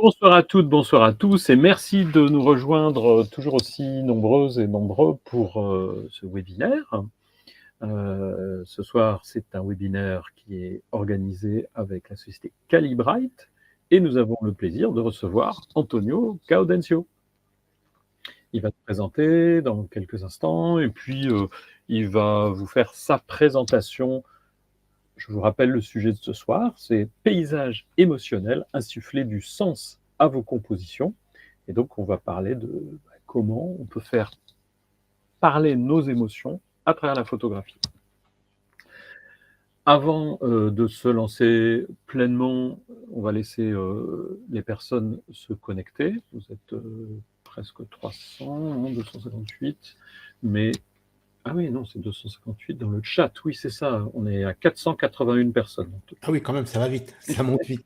Bonsoir à toutes, bonsoir à tous et merci de nous rejoindre toujours aussi nombreuses et nombreux pour ce webinaire. Ce soir, c'est un webinaire qui est organisé avec la société Calibrite et nous avons le plaisir de recevoir Antonio Gaudencio. Il va se présenter dans quelques instants et puis il va vous faire sa présentation. Je vous rappelle le sujet de ce soir, c'est paysage émotionnel, insuffler du sens à vos compositions. Et donc, on va parler de comment on peut faire parler nos émotions à travers la photographie. Avant de se lancer pleinement, on va laisser les personnes se connecter. Vous êtes presque 300, 258, mais ah oui, non, c'est 258 dans le chat. Oui, c'est ça. On est à 481 personnes. Ah oui, quand même, ça va vite. Ça monte vite.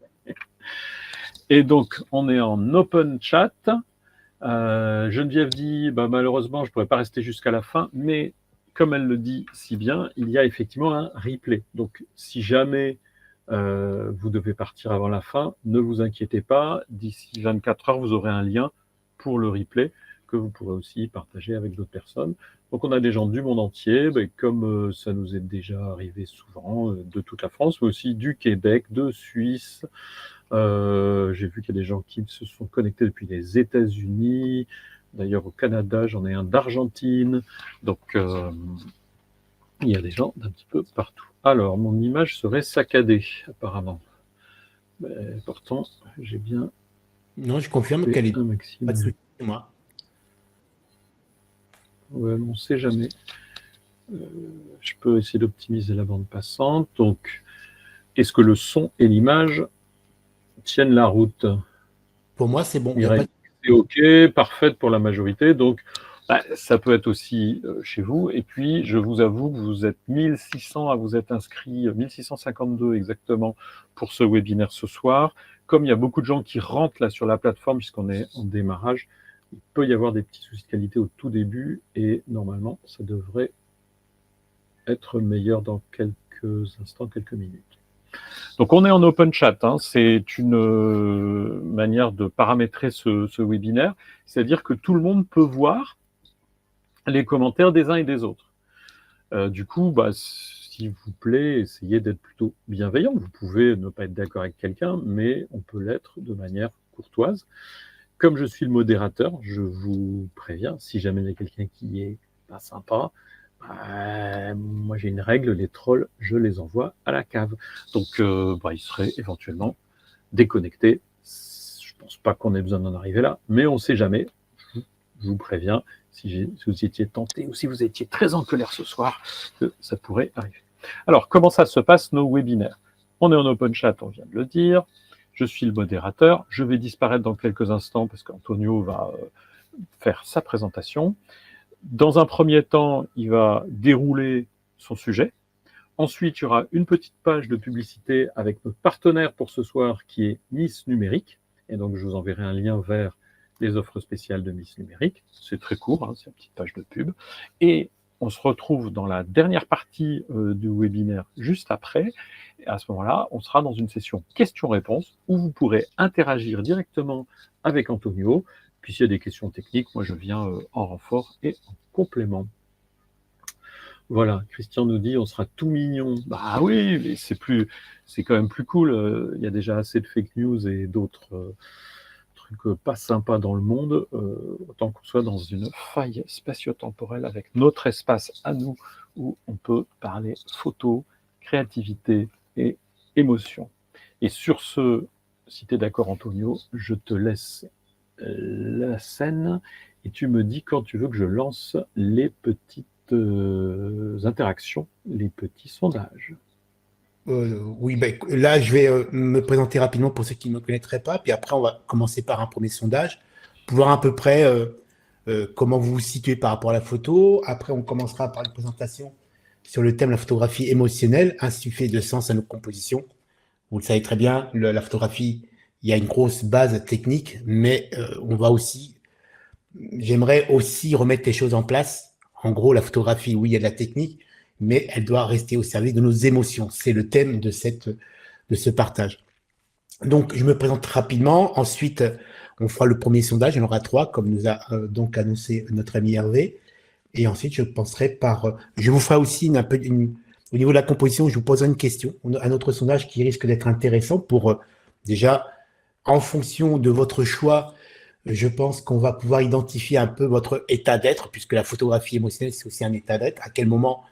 Et donc, on est en open chat. Geneviève dit, malheureusement, je ne pourrais pas rester jusqu'à la fin, mais comme elle le dit si bien, il y a effectivement un replay. Donc, si jamais vous devez partir avant la fin, ne vous inquiétez pas. D'ici 24 heures, vous aurez un lien pour le replay que vous pourrez aussi partager avec d'autres personnes. Donc, on a des gens du monde entier, comme ça nous est déjà arrivé souvent, de toute la France, mais aussi du Québec, de Suisse. J'ai vu qu'il y a des gens qui se sont connectés depuis les États-Unis. D'ailleurs, au Canada, j'en ai un d'Argentine. Donc, il y a des gens d'un petit peu partout. Alors, mon image serait saccadée, apparemment. Pourtant, j'ai bien... Non, je confirme qu'elle est un maximum. pas de souci, moi. Ouais, on ne sait jamais. Je peux essayer d'optimiser la bande passante. Donc, est-ce que le son et l'image tiennent la route? Pour moi, c'est bon. C'est OK, parfaite pour la majorité. Donc, ça peut être aussi chez vous. Et puis, je vous avoue que vous êtes 1600 à vous être inscrits, 1652 exactement, pour ce webinaire ce soir. Comme il y a beaucoup de gens qui rentrent là sur la plateforme, puisqu'on est en démarrage, il peut y avoir des petits soucis de qualité au tout début. Et normalement, ça devrait être meilleur dans quelques instants, quelques minutes. Donc, on est en open chat. C'est une manière de paramétrer ce webinaire. C'est-à-dire que tout le monde peut voir les commentaires des uns et des autres. Du coup, s'il vous plaît, essayez d'être plutôt bienveillant. Vous pouvez ne pas être d'accord avec quelqu'un, mais on peut l'être de manière courtoise. Comme je suis le modérateur, je vous préviens, si jamais il y a quelqu'un qui est pas sympa, moi j'ai une règle, les trolls, je les envoie à la cave. Donc ils seraient éventuellement déconnectés. Je pense pas qu'on ait besoin d'en arriver là, mais on ne sait jamais. Je vous préviens, si vous étiez tenté ou si vous étiez très en colère ce soir, que ça pourrait arriver. Alors, comment ça se passe nos webinaires? On est en open chat, on vient de le dire. Je suis le modérateur. Je vais disparaître dans quelques instants parce qu'Antonio va faire sa présentation. Dans un premier temps, il va dérouler son sujet. Ensuite, il y aura une petite page de publicité avec notre partenaire pour ce soir qui est Miss Numérique. Et donc, je vous enverrai un lien vers les offres spéciales de Miss Numérique. C'est très court, c'est une petite page de pub. Et on se retrouve dans la dernière partie du webinaire juste après. Et à ce moment-là, on sera dans une session questions-réponses où vous pourrez interagir directement avec Antonio. Puis s'il y a des questions techniques, moi je viens en renfort et en complément. Voilà, Christian nous dit on sera tout mignon. Oui, mais c'est quand même plus cool. Il y a déjà assez de fake news et d'autres trucs pas sympas dans le monde. Autant qu'on soit dans une faille spatio-temporelle avec notre espace à nous où on peut parler photo, créativité et émotion. Et sur ce, si tu es d'accord Antonio, je te laisse la scène et tu me dis quand tu veux que je lance les petites interactions, les petits sondages. Oui, là, je vais me présenter rapidement pour ceux qui ne me connaîtraient pas, puis après, on va commencer par un premier sondage pour voir à peu près comment vous vous situez par rapport à la photo. Après, on commencera par une présentation sur le thème de la photographie émotionnelle, insuffler de sens à nos compositions. Vous le savez très bien, la photographie, il y a une grosse base technique, mais j'aimerais aussi remettre les choses en place. En gros, la photographie, oui, il y a de la technique, mais elle doit rester au service de nos émotions. C'est le thème de ce partage. Donc, je me présente rapidement. Ensuite, on fera le premier sondage. Il y en aura 3, comme nous a donc annoncé notre ami Hervé. Et ensuite, je penserai je vous ferai aussi au niveau de la composition, je vous poserai une question, un autre sondage qui risque d'être intéressant pour déjà, en fonction de votre choix, je pense qu'on va pouvoir identifier un peu votre état d'être, puisque la photographie émotionnelle, c'est aussi un état d'être. À quel moment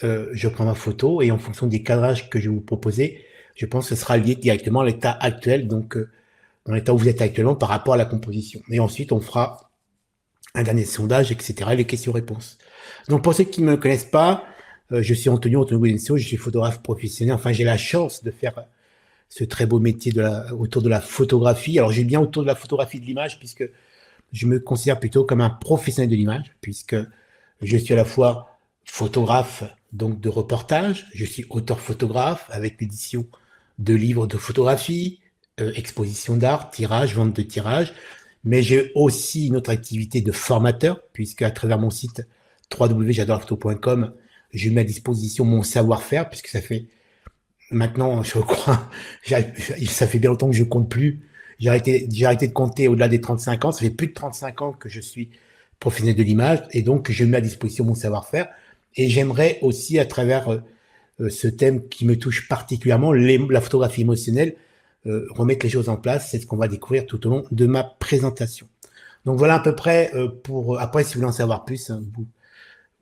je prends ma photo et en fonction des cadrages que je vais vous proposer, je pense que ce sera lié directement à l'état actuel, donc dans l'état où vous êtes actuellement par rapport à la composition. Et ensuite, on fera un dernier sondage, etc., les questions-réponses. Donc, pour ceux qui ne me connaissent pas, je suis Antonio Guidenso, je suis photographe professionnel. Enfin, j'ai la chance de faire ce très beau métier autour de la photographie. Alors, j'ai bien autour de la photographie de l'image, puisque je me considère plutôt comme un professionnel de l'image, puisque je suis à la fois photographe donc de reportage, je suis auteur-photographe avec l'édition de livres de photographie, exposition d'art, tirage, vente de tirage, mais j'ai aussi une autre activité de formateur, puisque à travers mon site www.j'adorephoto.com, je mets à disposition mon savoir-faire, puisque ça fait maintenant, je crois, ça fait bien longtemps que je compte plus. J'ai arrêté de compter au-delà des 35 ans. Ça fait plus de 35 ans que je suis professionnel de l'image et donc je mets à disposition mon savoir-faire. Et j'aimerais aussi, à travers ce thème qui me touche particulièrement, la photographie émotionnelle, remettre les choses en place. C'est ce qu'on va découvrir tout au long de ma présentation. Donc voilà à peu près Après, si vous voulez en savoir plus, hein,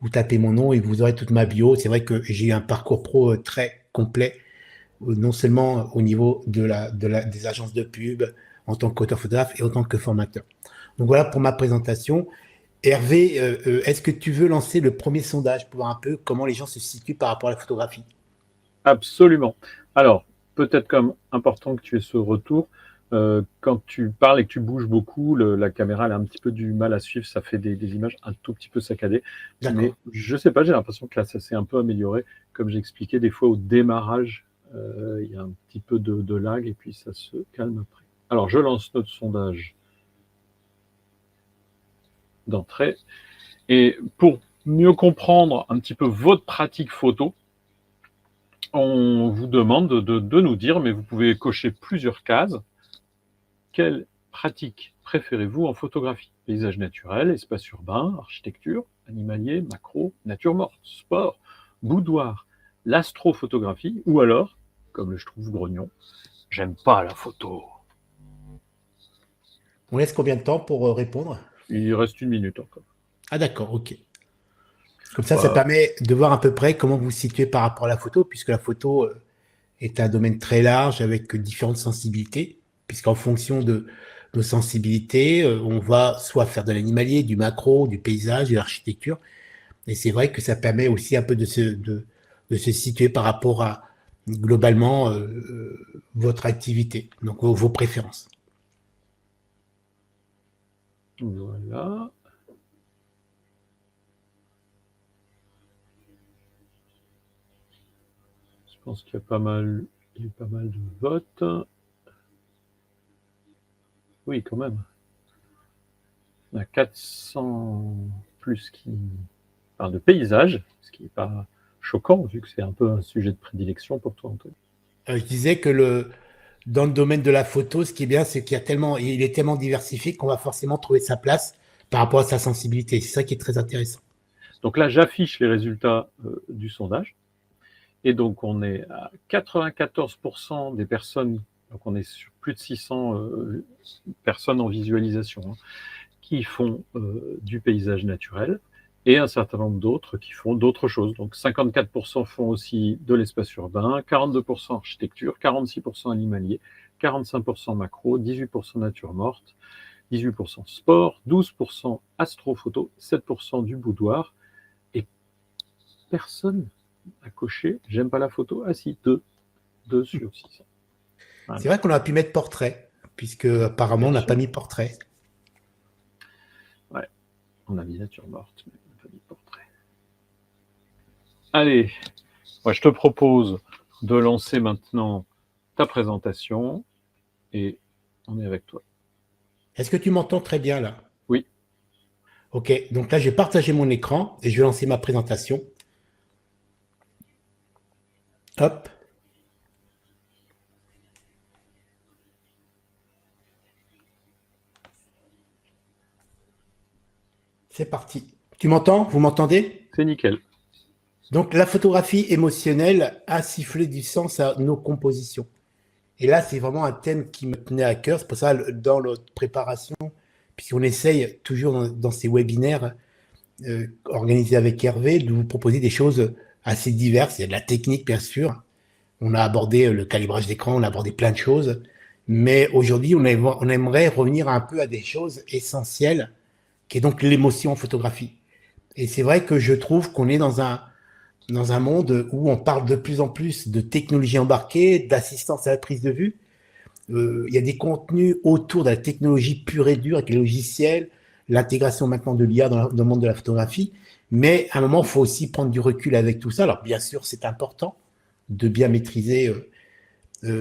vous tapez mon nom et vous aurez toute ma bio. C'est vrai que j'ai eu un parcours pro très complet, non seulement au niveau des agences de pub, en tant qu'auteur photographe et en tant que formateur. Donc voilà pour ma présentation. Hervé, est-ce que tu veux lancer le premier sondage pour voir un peu comment les gens se situent par rapport à la photographie? Absolument. Alors, peut-être comme important que tu aies ce retour, quand tu parles et que tu bouges beaucoup, la caméra elle a un petit peu du mal à suivre, ça fait des images un tout petit peu saccadées. Mais D'accord. je sais pas, j'ai l'impression que là, ça s'est un peu amélioré. Comme j'expliquais, des fois au démarrage, il y a un petit peu de lag et puis ça se calme après. Alors, je lance notre sondage d'entrée. Et pour mieux comprendre un petit peu votre pratique photo, on vous demande de nous dire, mais vous pouvez cocher plusieurs cases. Quelle pratique préférez-vous en photographie? Paysage naturel, espace urbain, architecture, animalier, macro, nature morte, sport, boudoir, l'astrophotographie, ou alors, comme le je trouve grognon, j'aime pas la photo. On laisse combien de temps pour répondre? Il reste 1 minute encore. Ah d'accord, ok. Comme ça Bah, permet de voir à peu près comment vous vous situez par rapport à la photo, puisque la photo est un domaine très large avec différentes sensibilités, puisqu'en fonction de nos sensibilités, on va soit faire de l'animalier, du macro, du paysage, de l'architecture. Et c'est vrai que ça permet aussi un peu de se situer par rapport à globalement votre activité, donc vos préférences. voilà. Je pense qu'il y a eu pas mal de votes. Oui, quand même. Il y a 400 plus qui parlent de paysage, ce qui n'est pas choquant, vu que c'est un peu un sujet de prédilection pour toi, Antoine. Je disais que dans le domaine de la photo, ce qui est bien, c'est il est tellement diversifié qu'on va forcément trouver sa place par rapport à sa sensibilité. C'est ça qui est très intéressant. Donc là, j'affiche les résultats du sondage. Et donc, on est à 94% des personnes, donc on est sur plus de 600 personnes en visualisation, hein, qui font du paysage naturel, et un certain nombre d'autres qui font d'autres choses. Donc 54% font aussi de l'espace urbain, 42% architecture, 46% animalier, 45% macro, 18% nature morte, 18% sport, 12% astrophoto, 7% du boudoir, et personne n'a coché « j'aime pas la photo ». Ah si, 2 sur 600. Voilà. C'est vrai qu'on aurait pu mettre portrait, puisque apparemment on Bien n'a sûr. pas mis portrait. Ouais, on a mis nature morte, mais on n'a pas mis portrait. Allez, moi je te propose de lancer maintenant ta présentation et on est avec toi. Est-ce que tu m'entends très bien là? Oui. Ok, donc là je vais partager mon écran et je vais lancer ma présentation. Hop. C'est parti. Tu m'entends? Vous m'entendez? C'est nickel. Donc, la photographie émotionnelle a sifflé du sens à nos compositions. Et là, c'est vraiment un thème qui me tenait à cœur. C'est pour ça, dans notre préparation, puisqu'on essaye toujours dans ces webinaires organisés avec Hervé, de vous proposer des choses assez diverses. Il y a de la technique, bien sûr. On a abordé le calibrage d'écran, on a abordé plein de choses. Mais aujourd'hui, on aimerait revenir un peu à des choses essentielles, qui est donc l'émotion en photographie. Et c'est vrai que je trouve qu'on est dans un monde où on parle de plus en plus de technologie embarquée, d'assistance à la prise de vue. Il y a des contenus autour de la technologie pure et dure, avec les logiciels, l'intégration maintenant de l'IA dans le monde de la photographie. Mais à un moment, il faut aussi prendre du recul avec tout ça. Alors bien sûr, c'est important de bien maîtriser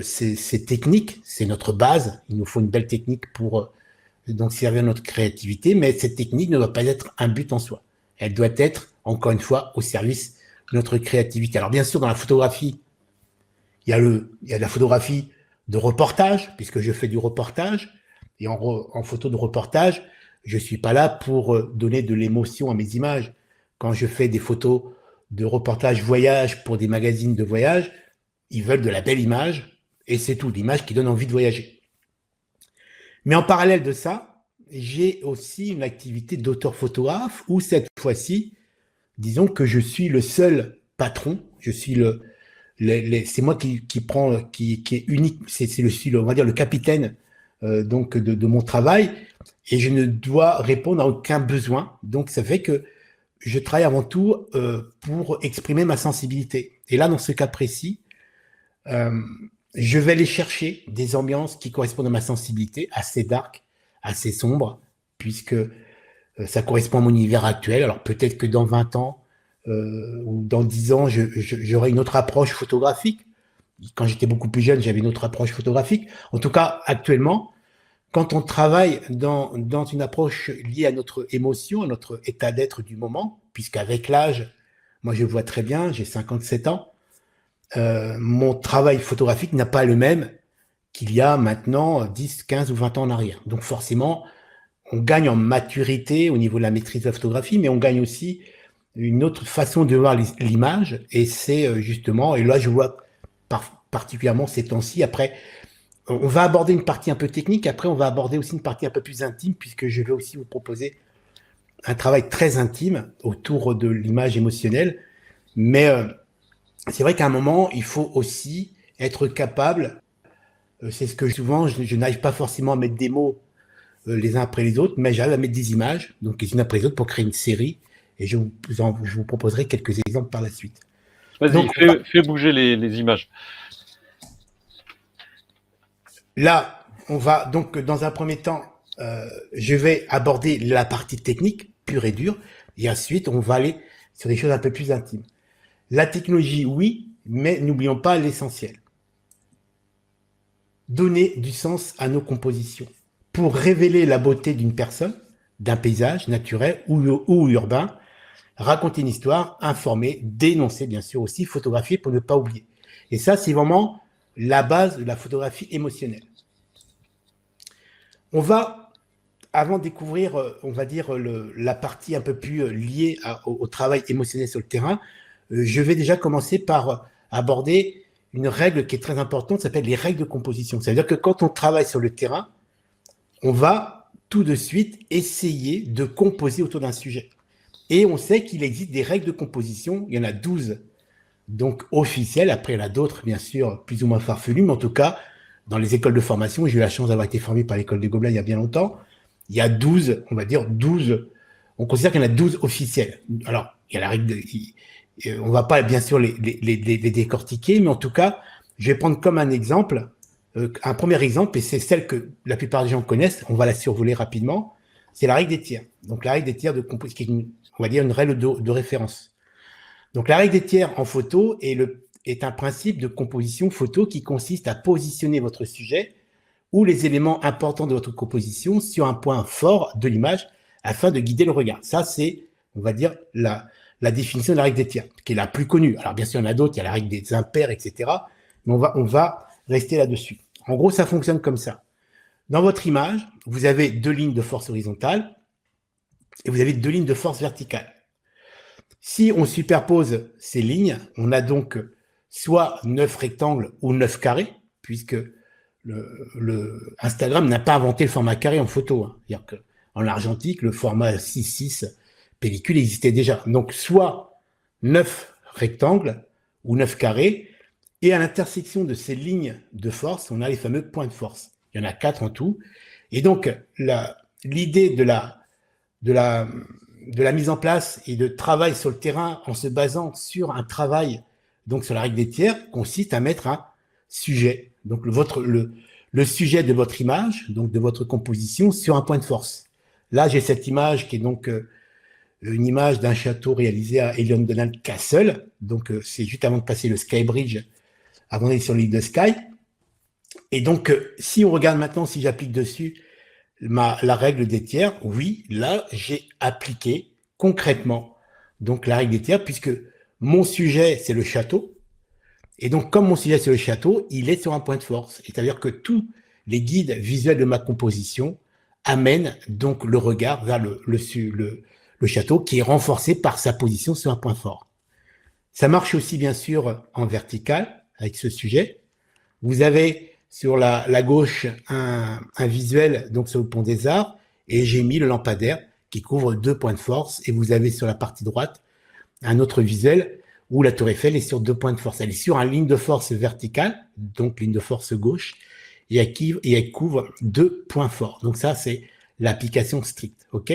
ces techniques. C'est notre base. Il nous faut une belle technique pour donc servir notre créativité. Mais cette technique ne doit pas être un but en soi. Elle doit être, encore une fois, au service de notre créativité. Alors bien sûr, dans la photographie, il y a la photographie de reportage, puisque je fais du reportage. Et en photo de reportage, je ne suis pas là pour donner de l'émotion à mes images. Quand je fais des photos de reportage voyage pour des magazines de voyage, ils veulent de la belle image, et c'est tout, l'image qui donne envie de voyager. Mais en parallèle de ça, j'ai aussi une activité d'auteur-photographe, où cette fois-ci, disons que je suis le seul patron, je suis c'est moi qui est unique, on va dire le capitaine donc de mon travail, et je ne dois répondre à aucun besoin. Donc ça fait que je travaille avant tout pour exprimer ma sensibilité. Et là, dans ce cas précis, je vais aller chercher des ambiances qui correspondent à ma sensibilité, assez dark, assez sombre, puisque ça correspond à mon univers actuel. Alors peut-être que dans 20 ans ou dans 10 ans, j'aurai une autre approche photographique. Quand j'étais beaucoup plus jeune, j'avais une autre approche photographique. En tout cas, actuellement, quand on travaille dans une approche liée à notre émotion, à notre état d'être du moment, puisqu'avec l'âge, moi je vois très bien, j'ai 57 ans, mon travail photographique n'a pas le même qu'il y a maintenant 10, 15 ou 20 ans en arrière. Donc forcément, on gagne en maturité au niveau de la maîtrise de la photographie, mais on gagne aussi une autre façon de voir l'image, et c'est justement, et là je vois particulièrement ces temps-ci, après, on va aborder une partie un peu technique, après on va aborder aussi une partie un peu plus intime, puisque je vais aussi vous proposer un travail très intime autour de l'image émotionnelle, mais c'est vrai qu'à un moment, il faut aussi être capable, c'est ce que souvent, je n'arrive pas forcément à mettre des mots les uns après les autres, mais j'arrive à mettre des images, donc les unes après les autres, pour créer une série, et je vous proposerai quelques exemples par la suite. Vas-y, fais bouger les images. Là, on va donc, dans un premier temps, je vais aborder la partie technique, pure et dure, et ensuite, on va aller sur des choses un peu plus intimes. La technologie, oui, mais n'oublions pas l'essentiel. Donner du sens à nos compositions. Pour révéler la beauté d'une personne, d'un paysage naturel ou urbain, raconter une histoire, informer, dénoncer, bien sûr aussi, photographier pour ne pas oublier. Et ça, c'est vraiment la base de la photographie émotionnelle. On va, avant de découvrir, on va dire, la partie un peu plus liée au travail émotionnel sur le terrain, je vais déjà commencer par aborder une règle qui est très importante, ça s'appelle les règles de composition. C'est-à-dire que quand on travaille sur le terrain, on va tout de suite essayer de composer autour d'un sujet. Et on sait qu'il existe des règles de composition, il y en a 12 donc officielles, après il y en a d'autres bien sûr plus ou moins farfelues, mais en tout cas dans les écoles de formation, j'ai eu la chance d'avoir été formé par l'école des Gobelins il y a bien longtemps, il y a 12, on va dire 12, on considère qu'il y en a 12 officielles. Alors il y a la règle on va pas bien sûr les décortiquer, mais en tout cas je vais prendre comme un exemple, un premier exemple, et c'est celle que la plupart des gens connaissent, on va la survoler rapidement, c'est la règle des tiers. Donc la règle des tiers de composition, qui est on va dire une règle de référence. Donc la règle des tiers en photo est un principe de composition photo qui consiste à positionner votre sujet ou les éléments importants de votre composition sur un point fort de l'image afin de guider le regard. Ça, c'est, on va dire, la définition de la règle des tiers, qui est la plus connue. Alors bien sûr, il y en a d'autres, il y a la règle des impairs, etc. Mais on va rester là-dessus. En gros, ça fonctionne comme ça. Dans votre image, vous avez deux lignes de force horizontale et vous avez 2 lignes de force verticales. Si on superpose ces lignes, on a donc soit 9 rectangles ou 9 carrés, puisque Instagram n'a pas inventé le format carré en photo. Hein. C'est-à-dire qu'en argentique, le format 6:6 pellicule existait déjà. Donc, soit 9 rectangles ou 9 carrés, et à l'intersection de ces lignes de force, on a les fameux points de force. Il y en a 4 en tout. Et donc, l'idée de la mise en place et de travail sur le terrain en se basant sur un travail, donc sur la règle des tiers, consiste à mettre un sujet, donc le sujet de votre image, donc de votre composition, sur un point de force. Là, j'ai cette image qui est donc une image d'un château réalisé à Elion Donald Castle. Donc, c'est juste avant de passer le Sky Bridge, avant d'aller sur l'île de Skye. Et donc, si on regarde maintenant, si j'applique dessus la règle des tiers, oui, là, j'ai appliqué concrètement donc la règle des tiers, puisque mon sujet, c'est le château. Et donc, comme mon sujet, c'est le château, il est sur un point de force. C'est-à-dire que tous les guides visuels de ma composition amènent donc le regard vers le château, qui est renforcé par sa position sur un point fort. Ça marche aussi, bien sûr, en vertical, avec ce sujet. Vous avez sur la gauche un visuel donc sur le pont des Arts, et j'ai mis le lampadaire qui couvre 2 points de force, et vous avez sur la partie droite un autre visuel où la tour Eiffel est sur 2 points de force. Elle est sur une ligne de force verticale, donc ligne de force gauche, et elle couvre 2 points forts. Donc ça, c'est l'application stricte. OK ?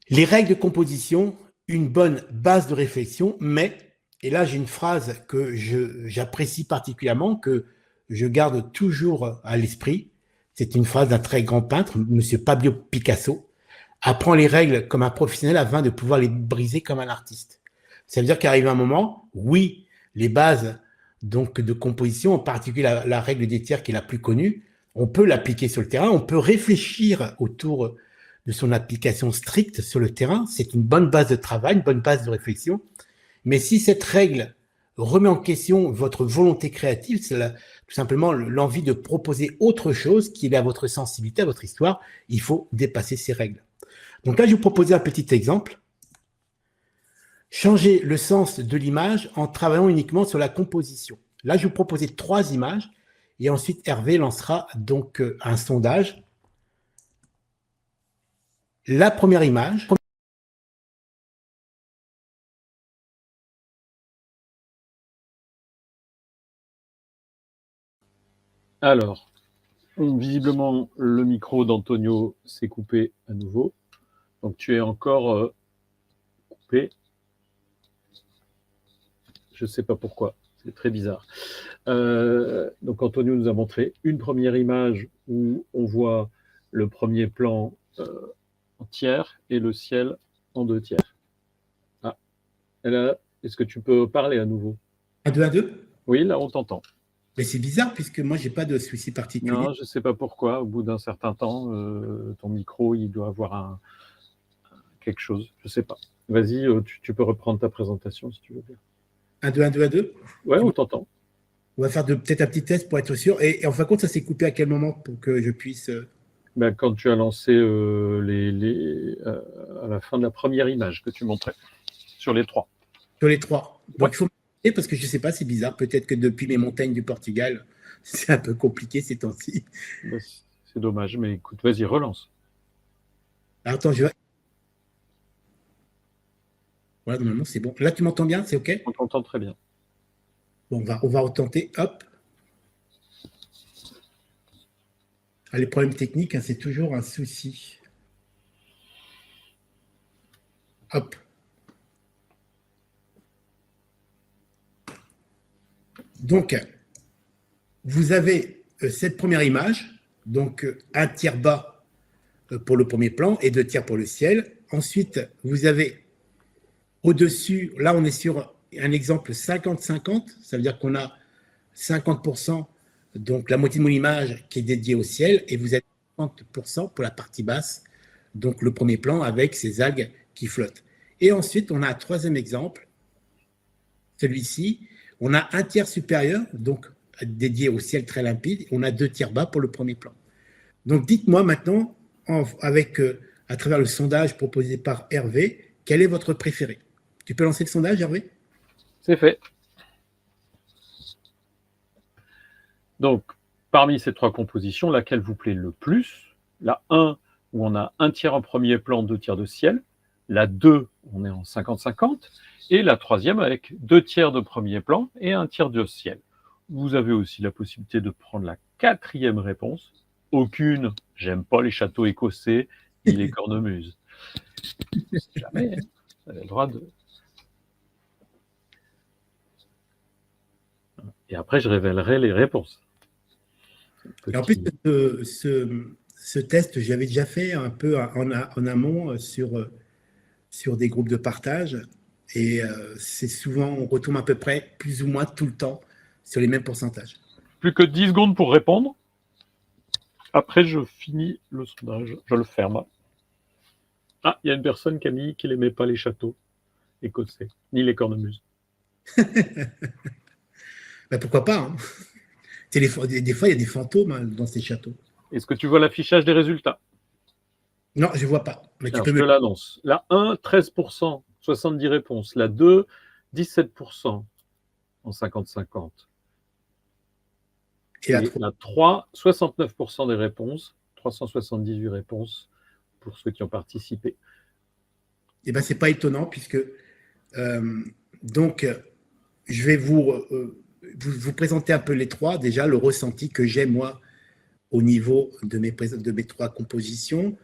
Les règles de composition, une bonne base de réflexion, mais, et là j'ai une phrase que j'apprécie particulièrement, que je garde toujours à l'esprit, c'est une phrase d'un très grand peintre, M. Pablo Picasso, apprend les règles comme un professionnel afin de pouvoir les briser comme un artiste. Ça veut dire qu'arrive un moment, oui, les bases donc de composition, en particulier la règle des tiers qui est la plus connue, on peut l'appliquer sur le terrain, on peut réfléchir autour de son application stricte sur le terrain. C'est une bonne base de travail, une bonne base de réflexion. Mais si cette règle remet en question votre volonté créative, c'est tout simplement l'envie de proposer autre chose qui est à votre sensibilité, à votre histoire, il faut dépasser ces règles. Donc là, je vais vous proposer un petit exemple. Changer le sens de l'image en travaillant uniquement sur la composition. Là, je vais vous proposer 3 images et ensuite Hervé lancera donc un sondage. La première image. Alors, visiblement, le micro d'Antonio s'est coupé à nouveau. Donc, tu es encore coupé. Je ne sais pas pourquoi. C'est très bizarre. Donc, Antonio nous a montré une première image où on voit le premier plan en tiers et le ciel en 2 tiers. Ah, là, est-ce que tu peux parler à nouveau? 1, 2, 1, 2. Oui, là, on t'entend. Mais c'est bizarre puisque moi, j'ai pas de souci particulier. Non, je ne sais pas pourquoi. Au bout d'un certain temps, ton micro, il doit avoir quelque chose. Je ne sais pas. Vas-y, tu peux reprendre ta présentation si tu veux bien. 1, 2, 1, 2, 1, 2. Ouais, on t'entend. On va faire peut-être un petit test pour être sûr. Et en fin de compte, ça s'est coupé à quel moment pour que je puisse… Ben, quand tu as lancé à la fin de la première image que tu montrais, sur les 3. Sur les 3. Donc, Ouais. il faut me parce que je ne sais pas, c'est bizarre. Peut-être que depuis les montagnes du Portugal, c'est un peu compliqué ces temps-ci. Ben, c'est dommage, mais écoute, vas-y, relance. Alors, attends, je vais… Voilà, normalement, c'est bon. Là, tu m'entends bien? C'est OK? On t'entend très bien. Bon, on va retenter. Hop. Ah, les problèmes techniques, hein, c'est toujours un souci. Hop. Donc, vous avez cette première image, donc un tiers bas pour le premier plan et 2 tiers pour le ciel. Ensuite, vous avez au-dessus, là on est sur un exemple 50-50, ça veut dire qu'on a 50%, donc la moitié de mon image qui est dédiée au ciel, et vous avez 50% pour la partie basse, donc le premier plan avec ces algues qui flottent. Et ensuite, on a un 3e exemple, celui-ci, on a un tiers supérieur, donc dédié au ciel très limpide, on a 2 tiers bas pour le premier plan. Donc dites-moi maintenant, à travers le sondage proposé par Hervé, quel est votre préféré? Tu peux lancer le sondage, Hervé? C'est fait. Donc, parmi ces 3 compositions, laquelle vous plaît le plus? La 1, où on a un tiers en premier plan, 2 tiers de ciel. La 2, on est en 50-50. Et la 3e, avec 2 tiers de premier plan et 1 tiers de ciel. Vous avez aussi la possibilité de prendre la 4e réponse. Aucune, j'aime pas les châteaux écossais ni les cornemuses. Jamais, hein. Vous avez le droit de... Et après, je révélerai les réponses. Et en plus, ce test, j'avais déjà fait un peu en amont sur des groupes de partage. Et c'est souvent, on retombe à peu près, plus ou moins tout le temps, sur les mêmes pourcentages. Plus que 10 secondes pour répondre. Après, je finis le sondage. Je le ferme. Ah, il y a une personne qui a mis qu'il n'aimait pas les châteaux écossais, ni les cornemuses. Ben, pourquoi pas, hein. Des fois, il y a des fantômes, hein, dans ces châteaux. Est-ce que tu vois l'affichage des résultats? Non, je ne vois pas. Mais alors, je te l'annonce. La 1, 13%, 70 réponses. La 2, 17% en 50-50. Et la 3, 69% des réponses, 378 réponses pour ceux qui ont participé. Eh bien, ce n'est pas étonnant, puisque donc, je vais vous présenter un peu les 3. Déjà, le ressenti que j'ai, moi, au niveau de mes 3 compositions.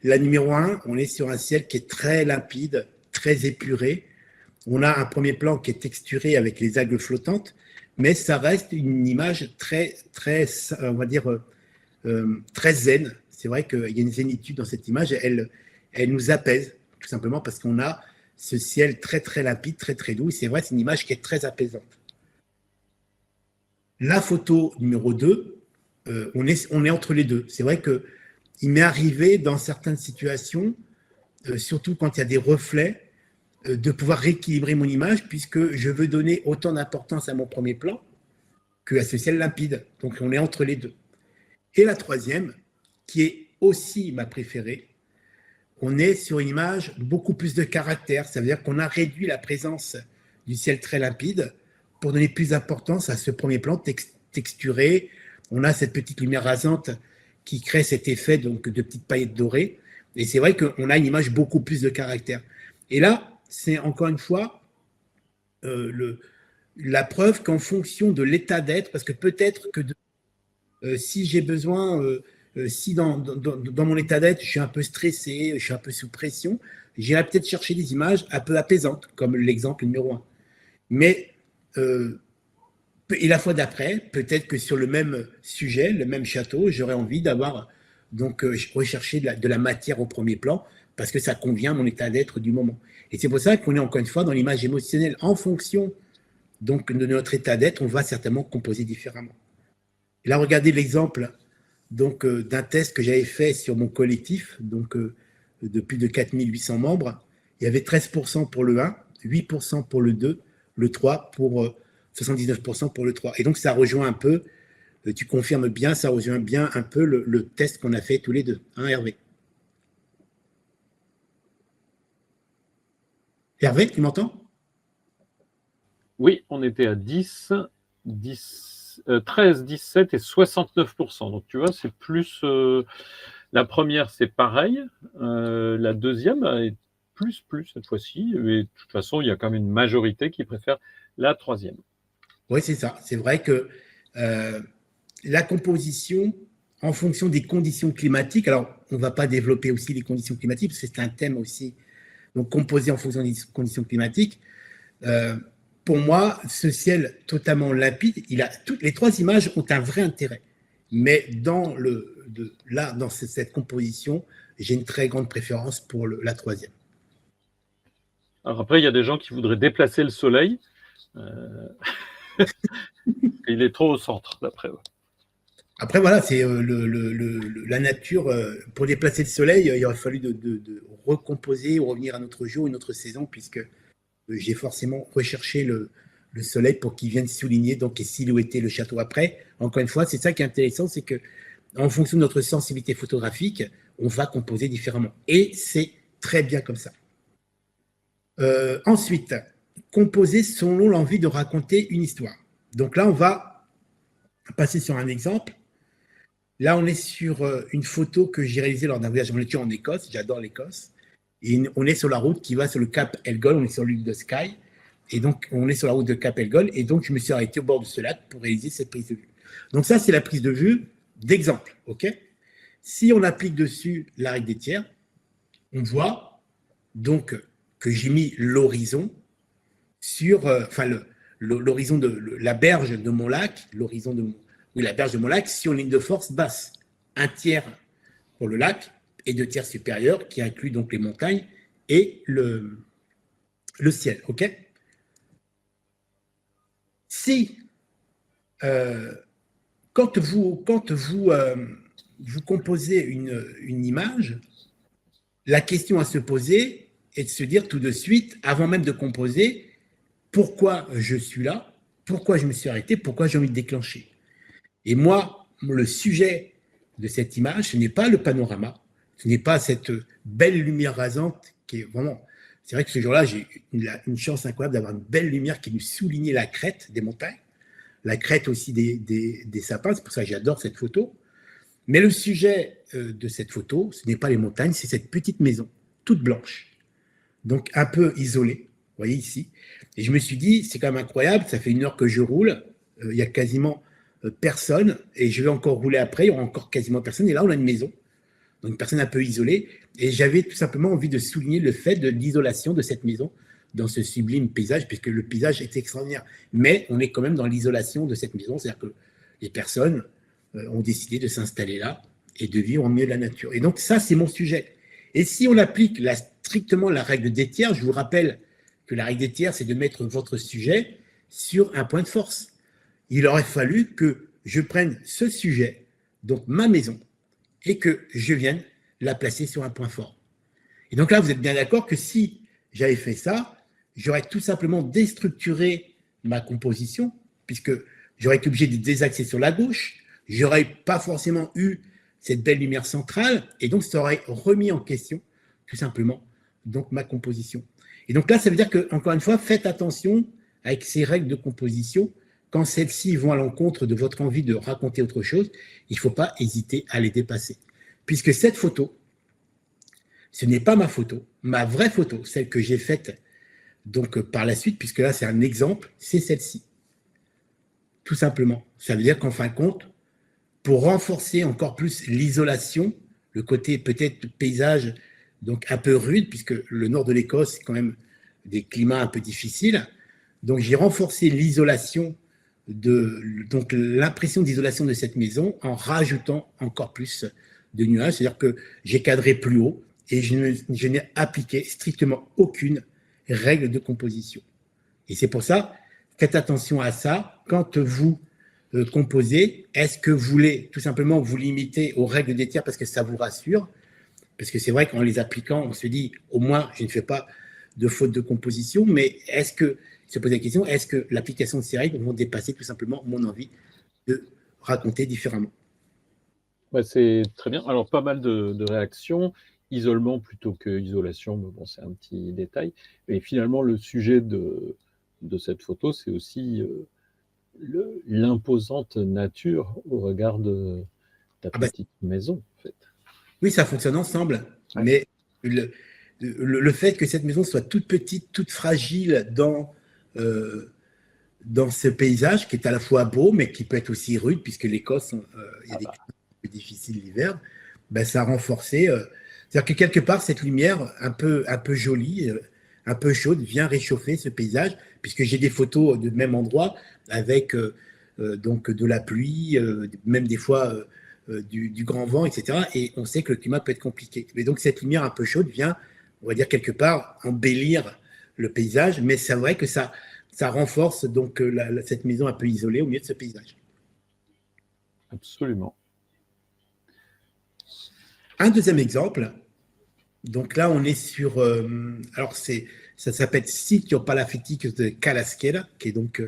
La numéro 1, on est sur un ciel qui est très limpide, très épuré. On a un premier plan qui est texturé avec les algues flottantes, mais ça reste une image très, on va dire, très zen. C'est vrai qu'il y a une zénitude dans cette image. Elle nous apaise, tout simplement parce qu'on a ce ciel très, très limpide, très, très doux. C'est vrai, c'est une image qui est très apaisante. La photo numéro 2, on est entre les deux. C'est vrai qu'il m'est arrivé dans certaines situations, surtout quand il y a des reflets, de pouvoir rééquilibrer mon image, puisque je veux donner autant d'importance à mon premier plan qu'à ce ciel limpide. Donc on est entre les deux. Et la 3e, qui est aussi ma préférée, on est sur une image beaucoup plus de caractère. Ça veut dire qu'on a réduit la présence du ciel très limpide pour donner plus d'importance à ce premier plan texturé. On a cette petite lumière rasante qui crée cet effet donc, de petites paillettes dorées. Et c'est vrai qu'on a une image beaucoup plus de caractère. Et là, c'est encore une fois la preuve qu'en fonction de l'état d'être, parce que peut-être que si j'ai besoin, si dans mon état d'être, je suis un peu stressé, je suis un peu sous pression, j'irai peut-être chercher des images un peu apaisantes, comme l'exemple numéro 1. Mais et la fois d'après, peut-être que sur le même sujet, le même château, j'aurais envie d'avoir donc rechercher de la matière au premier plan parce que ça convient à mon état d'être du moment. Et c'est pour ça qu'on est encore une fois dans l'image émotionnelle. En fonction donc de notre état d'être, on va certainement composer différemment. Et là, regardez l'exemple donc d'un test que j'avais fait sur mon collectif, donc de plus de 4800 membres. Il y avait 13% pour le 1, 8% pour le 2, le 3 pour 79% pour le 3. Et donc, ça rejoint un peu, tu confirmes bien, ça rejoint bien un peu le test qu'on a fait tous les deux, hein, Hervé? Hervé, tu m'entends? Oui, on était à 13, 17 et 69%. Donc, tu vois, c'est plus... la première, c'est pareil. La deuxième est plus cette fois-ci. Et de toute façon, il y a quand même une majorité qui préfère la 3e. Oui, c'est ça. C'est vrai que la composition, en fonction des conditions climatiques, alors on ne va pas développer aussi les conditions climatiques, parce que c'est un thème aussi, donc composé en fonction des conditions climatiques. Pour moi, ce ciel totalement limpide, les 3 images ont un vrai intérêt. Mais dans cette composition, j'ai une très grande préférence pour la 3e. Alors après, il y a des gens qui voudraient déplacer le soleil. Il est trop au centre, d'après eux. Après, voilà, c'est la nature. Pour déplacer le soleil, il aurait fallu de recomposer ou revenir à notre jour, une autre saison, puisque j'ai forcément recherché le soleil pour qu'il vienne souligner donc, et silhouetter le château après. Encore une fois, c'est ça qui est intéressant, c'est que en fonction de notre sensibilité photographique, on va composer différemment. Et c'est très bien comme ça. Ensuite, composer selon l'envie de raconter une histoire. Donc là, on va passer sur un exemple. Là, on est sur une photo que j'ai réalisée lors d'un voyage en nature en Écosse. J'adore l'Écosse. Et on est sur la route qui va sur le Cap Elgol. On est sur l'île de Skye. Et donc, on est sur la route de Cap Elgol. Et donc, je me suis arrêté au bord de ce lac pour réaliser cette prise de vue. Donc, ça, c'est la prise de vue d'exemple. OK ? Si on applique dessus la règle des tiers, on voit donc que j'ai mis l'horizon sur, l'horizon de la berge de mon lac, la berge de mon lac sur une ligne de force basse. Un tiers pour le lac et 2 tiers supérieurs qui inclut donc les montagnes et le ciel. OK ? Si, quand vous composez une image, la question à se poser est de se dire tout de suite, avant même de composer, pourquoi je suis là, pourquoi je me suis arrêté, pourquoi j'ai envie de déclencher. Et moi, le sujet de cette image, ce n'est pas le panorama, ce n'est pas cette belle lumière rasante qui est vraiment... C'est vrai que ce jour-là, j'ai une chance incroyable d'avoir une belle lumière qui nous soulignait la crête des montagnes, la crête aussi des sapins, c'est pour ça que j'adore cette photo. Mais le sujet de cette photo, ce n'est pas les montagnes, c'est cette petite maison, toute blanche, donc un peu isolée, vous voyez ici. Et je me suis dit, c'est quand même incroyable, ça fait 1 heure que je roule, il y a quasiment personne, et je vais encore rouler après, il y aura encore quasiment personne, et là on a une maison, donc une personne un peu isolée, et j'avais tout simplement envie de souligner le fait de l'isolation de cette maison dans ce sublime paysage, puisque le paysage est extraordinaire, mais on est quand même dans l'isolation de cette maison, c'est-à-dire que les personnes ont décidé de s'installer là et de vivre au milieu de la nature. Et donc ça, c'est mon sujet. Et si on applique strictement la règle des tiers, je vous rappelle que la règle des tiers, c'est de mettre votre sujet sur un point de force. Il aurait fallu que je prenne ce sujet, donc ma maison, et que je vienne la placer sur un point fort. Et donc là, vous êtes bien d'accord que si j'avais fait ça, j'aurais tout simplement déstructuré ma composition, puisque j'aurais été obligé de désaxer sur la gauche, j'aurais pas forcément eu cette belle lumière centrale, et donc ça aurait remis en question, tout simplement, donc ma composition. Et donc là, ça veut dire que, encore une fois, faites attention avec ces règles de composition. Quand celles-ci vont à l'encontre de votre envie de raconter autre chose, il ne faut pas hésiter à les dépasser. Puisque cette photo, ce n'est pas ma photo, ma vraie photo, celle que j'ai faite donc par la suite, puisque là c'est un exemple, c'est celle-ci. Tout simplement. Ça veut dire qu'en fin de compte, pour renforcer encore plus l'isolation, le côté peut-être paysage donc un peu rude, puisque le nord de l'Écosse, c'est quand même des climats un peu difficiles. Donc j'ai renforcé l'isolation, donc l'impression d'isolation de cette maison en rajoutant encore plus de nuages. C'est-à-dire que j'ai cadré plus haut et je n'ai appliqué strictement aucune règle de composition. Et c'est pour ça, faites attention à ça. Quand vous composez, est-ce que vous voulez tout simplement vous limiter aux règles des tiers parce que ça vous rassure? Parce que c'est vrai qu'en les appliquant, on se dit, au moins, je ne fais pas de faute de composition, mais est-ce que, se poser la question, est-ce que l'application de ces règles vont dépasser tout simplement mon envie de raconter différemment? Ouais, c'est très bien. Alors, pas mal de réactions. Isolement plutôt que isolation, mais bon, c'est un petit détail. Mais finalement, le sujet de cette photo, c'est aussi l'imposante nature au regard de ta petite maison, en fait. Oui, ça fonctionne ensemble, ouais. Mais le fait que cette maison soit toute petite, toute fragile dans ce paysage qui est à la fois beau, mais qui peut être aussi rude, puisque l'Écosse, il y a des climats plus difficiles l'hiver, ben, ça a renforcé. C'est-à-dire que quelque part, cette lumière un peu jolie, un peu chaude, vient réchauffer ce paysage, puisque j'ai des photos de même endroit avec donc de la pluie, même des fois du grand vent, etc. Et on sait que le climat peut être compliqué. Mais donc cette lumière un peu chaude vient, on va dire quelque part, embellir le paysage, mais c'est vrai que ça renforce donc cette maison un peu isolée au milieu de ce paysage. Absolument. Un deuxième exemple, donc là on est sur, alors ça s'appelle Sitio Palafitique de Calasquera, qui est donc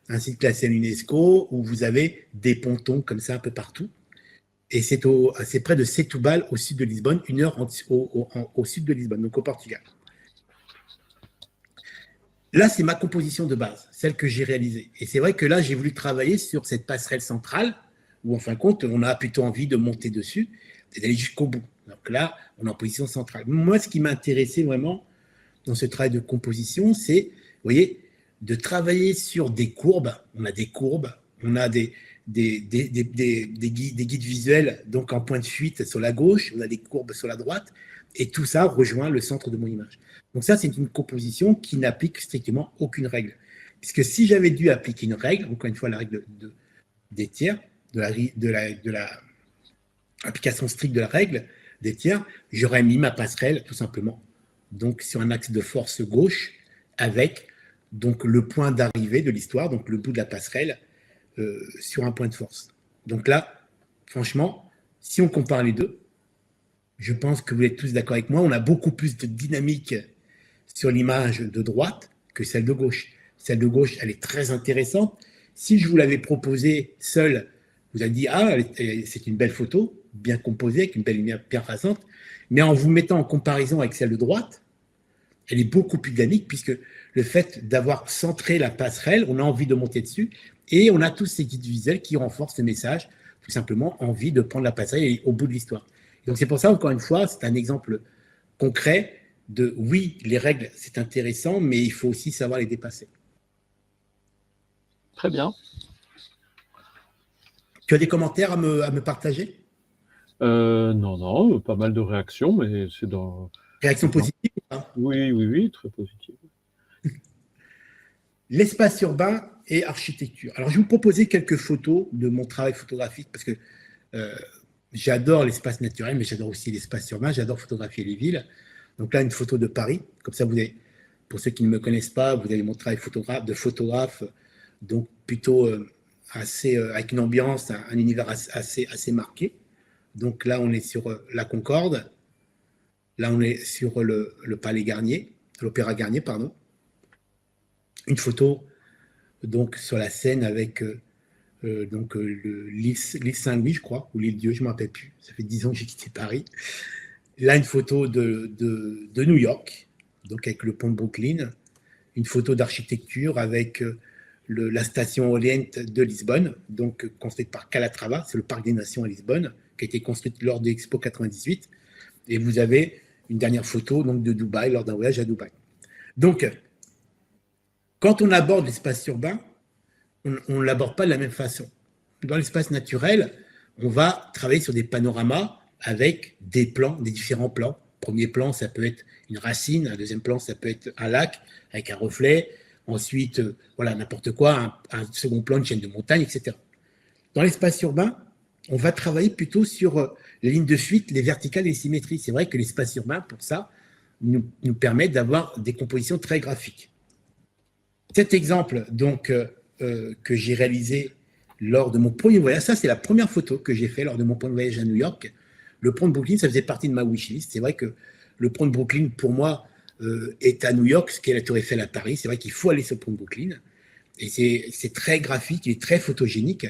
un site classé à l'UNESCO, où vous avez des pontons comme ça un peu partout. Et c'est près de Setúbal, au sud de Lisbonne, 1 heure au sud de Lisbonne, donc au Portugal. Là, c'est ma composition de base, celle que j'ai réalisée. Et c'est vrai que là, j'ai voulu travailler sur cette passerelle centrale, où en fin de compte, on a plutôt envie de monter dessus et d'aller jusqu'au bout. Donc là, on est en position centrale. Moi, ce qui m'a intéressé vraiment dans ce travail de composition, c'est, vous voyez, de travailler sur des courbes. On a des courbes, on a des guides visuels, donc en point de fuite sur la gauche, on a des courbes sur la droite, et tout ça rejoint le centre de mon image. Donc ça, c'est une composition qui n'applique strictement aucune règle. Puisque si j'avais dû appliquer une règle, encore une fois la règle des tiers, de la application stricte de la règle des tiers, j'aurais mis ma passerelle tout simplement donc sur un axe de force gauche avec donc le point d'arrivée de l'histoire, donc le bout de la passerelle sur un point de force. Donc là, franchement, si on compare les deux, je pense que vous êtes tous d'accord avec moi, on a beaucoup plus de dynamique sur l'image de droite que celle de gauche. Celle de gauche, elle est très intéressante. Si je vous l'avais proposée seule, vous avez dit, ah, c'est une belle photo, bien composée, avec une belle lumière bien façante, mais en vous mettant en comparaison avec celle de droite, elle est beaucoup plus dynamique, puisque le fait d'avoir centré la passerelle, on a envie de monter dessus, et on a tous ces guides visuels qui renforcent le message, tout simplement envie de prendre la passerelle et au bout de l'histoire. Donc c'est pour ça, encore une fois, c'est un exemple concret de oui, les règles, c'est intéressant, mais il faut aussi savoir les dépasser. Très bien. Tu as des commentaires à me partager? Non, pas mal de réactions, mais c'est dans... Réaction positive ou pas? Oui, très positive. L'espace urbain et architecture. Alors, je vais vous proposer quelques photos de mon travail photographique, parce que j'adore l'espace naturel, mais j'adore aussi l'espace urbain, j'adore photographier les villes. Donc là, une photo de Paris, comme ça, vous avez, pour ceux qui ne me connaissent pas, vous avez mon travail de photographe, donc plutôt avec une ambiance, un univers assez marqué. Donc là, on est sur la Concorde, là, on est sur le Palais Garnier, l'Opéra Garnier, pardon. Une photo donc sur la Seine avec l'île Saint-Louis, je crois, ou l'île Dieu, je ne me rappelle plus. Ça fait 10 ans que j'ai quitté Paris. Là, une photo de New York, donc avec le pont de Brooklyn. Une photo d'architecture avec la station éolienne de Lisbonne, donc construite par Calatrava, c'est le parc des Nations à Lisbonne, qui a été construite lors de l'Expo 98. Et vous avez une dernière photo donc, de Dubaï, lors d'un voyage à Dubaï. Donc, quand on aborde l'espace urbain, on ne l'aborde pas de la même façon. Dans l'espace naturel, on va travailler sur des panoramas avec des plans, des différents plans. Premier plan, ça peut être une racine. Un deuxième plan, ça peut être un lac avec un reflet. Ensuite, voilà, n'importe quoi, un second plan, une chaîne de montagne, etc. Dans l'espace urbain, on va travailler plutôt sur les lignes de fuite, les verticales et les symétries. C'est vrai que l'espace urbain, pour ça, nous permet d'avoir des compositions très graphiques. Cet exemple donc, que j'ai réalisé lors de mon premier voyage, ça c'est la première photo que j'ai fait lors de mon premier voyage à New York. Le pont de Brooklyn, ça faisait partie de ma wishlist. C'est vrai que le pont de Brooklyn, pour moi, est à New York, ce qu'est la Tour Eiffel à Paris. C'est vrai qu'il faut aller sur le pont de Brooklyn. Et c'est très graphique, il est très photogénique.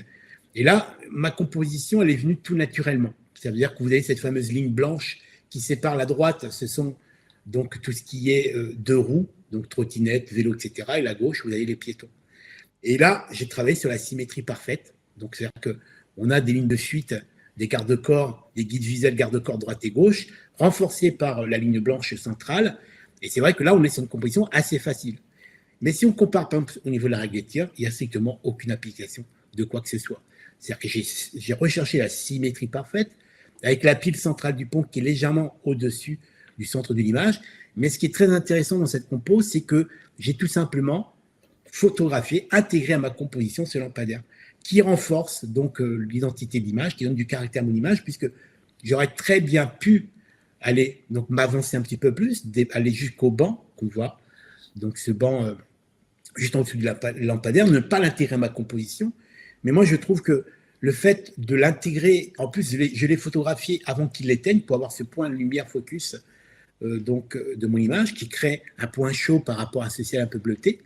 Et là, ma composition, elle est venue tout naturellement. Ça veut dire que vous avez cette fameuse ligne blanche qui sépare la droite, ce sont donc tout ce qui est deux roues, donc trottinette, vélo, etc. Et la gauche, vous avez les piétons. Et là, j'ai travaillé sur la symétrie parfaite. Donc, c'est-à-dire qu'on a des lignes de fuite, des garde-corps, des guides visuels garde-corps droite et gauche, renforcés par la ligne blanche centrale. Et c'est vrai que là, on est sur une composition assez facile. Mais si on compare, par exemple, au niveau de la règle des tiers, il n'y a strictement aucune application de quoi que ce soit. C'est-à-dire que j'ai recherché la symétrie parfaite avec la pile centrale du pont qui est légèrement au-dessus du centre de l'image. Mais ce qui est très intéressant dans cette compo, c'est que j'ai tout simplement photographié, intégré à ma composition ce lampadaire qui renforce donc l'identité de l'image, qui donne du caractère à mon image, puisque j'aurais très bien pu aller donc m'avancer un petit peu plus, aller jusqu'au banc qu'on voit, donc ce banc juste en dessous du lampadaire, ne pas l'intégrer à ma composition. Mais moi, je trouve que le fait de l'intégrer, en plus, je l'ai photographié avant qu'il l'éteigne pour avoir ce point de lumière focus donc, de mon image qui crée un point chaud par rapport à ce ciel un peu bleuté.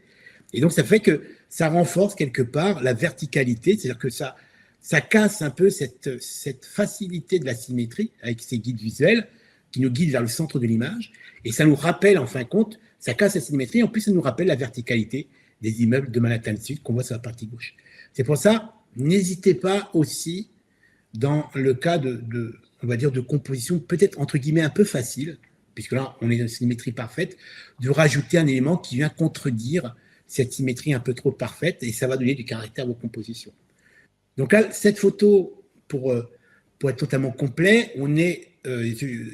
Et donc, ça fait que ça renforce quelque part la verticalité, c'est-à-dire que ça ça casse un peu cette facilité de la symétrie avec ces guides visuels qui nous guident vers le centre de l'image. Et ça nous rappelle, en fin de compte, ça casse la symétrie. En plus, ça nous rappelle la verticalité des immeubles de Manhattan Sud qu'on voit sur la partie gauche. C'est pour ça, n'hésitez pas aussi, dans le cas on va dire, de composition peut-être entre guillemets un peu facile, puisque là, on est dans une symétrie parfaite, de rajouter un élément qui vient contredire cette symétrie un peu trop parfaite, et ça va donner du caractère à vos compositions. Donc là, cette photo, pour être totalement complet, on est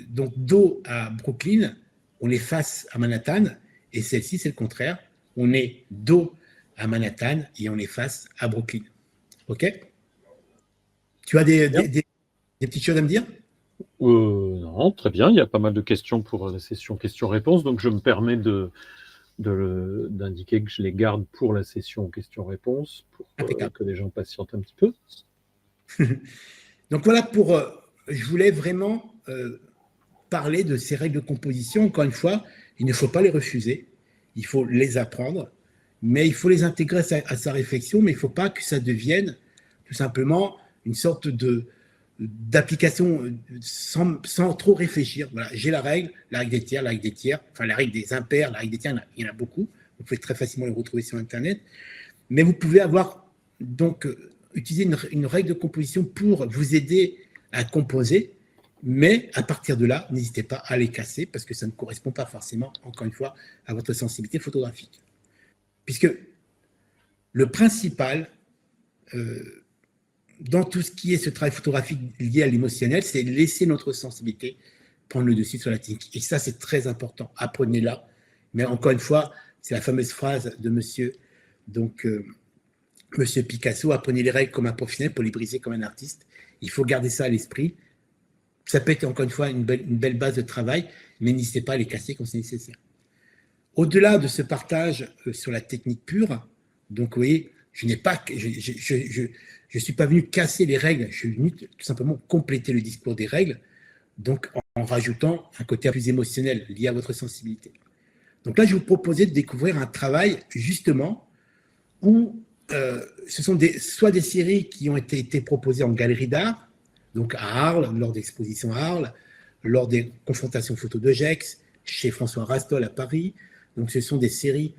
donc dos à Brooklyn, on est face à Manhattan, et celle-ci, c'est le contraire. On est dos à Manhattan et on est face à Brooklyn. OK? Tu as des petites choses à me dire? Non, très bien. Il y a pas mal de questions pour la session questions-réponses, donc je me permets d'indiquer que je les garde pour la session questions-réponses, pour que les gens patientent un petit peu. Donc voilà, je voulais vraiment parler de ces règles de composition. Encore une fois, il ne faut pas les refuser, il faut les apprendre, mais il faut les intégrer à sa réflexion, mais il ne faut pas que ça devienne tout simplement une sorte d'application sans trop réfléchir. Voilà, j'ai la règle des tiers, enfin la règle des impairs, la règle des tiers, il y en a beaucoup. Vous pouvez très facilement les retrouver sur Internet. Mais vous pouvez utiliser une règle de composition pour vous aider à composer, mais à partir de là, n'hésitez pas à les casser parce que ça ne correspond pas forcément, encore une fois, à votre sensibilité photographique. Puisque le principal, dans tout ce qui est ce travail photographique lié à l'émotionnel, c'est laisser notre sensibilité prendre le dessus sur la technique. Et ça, c'est très important. Apprenez-la. Mais encore une fois, c'est la fameuse phrase de monsieur Picasso, apprenez les règles comme un professionnel pour les briser comme un artiste. Il faut garder ça à l'esprit. Ça peut être encore une fois une belle base de travail, mais n'hésitez pas à les casser quand c'est nécessaire. Au-delà de ce partage sur la technique pure, donc vous voyez, je suis pas venu casser les règles, je suis venu tout simplement compléter le discours des règles, donc en rajoutant un côté plus émotionnel lié à votre sensibilité. Donc là, je vais vous proposer de découvrir un travail justement où ce sont soit des séries qui ont été proposées en galerie d'art, donc à Arles, lors d'expositions à Arles, lors des confrontations photos de Gex, chez François Rastol à Paris. Donc ce sont des séries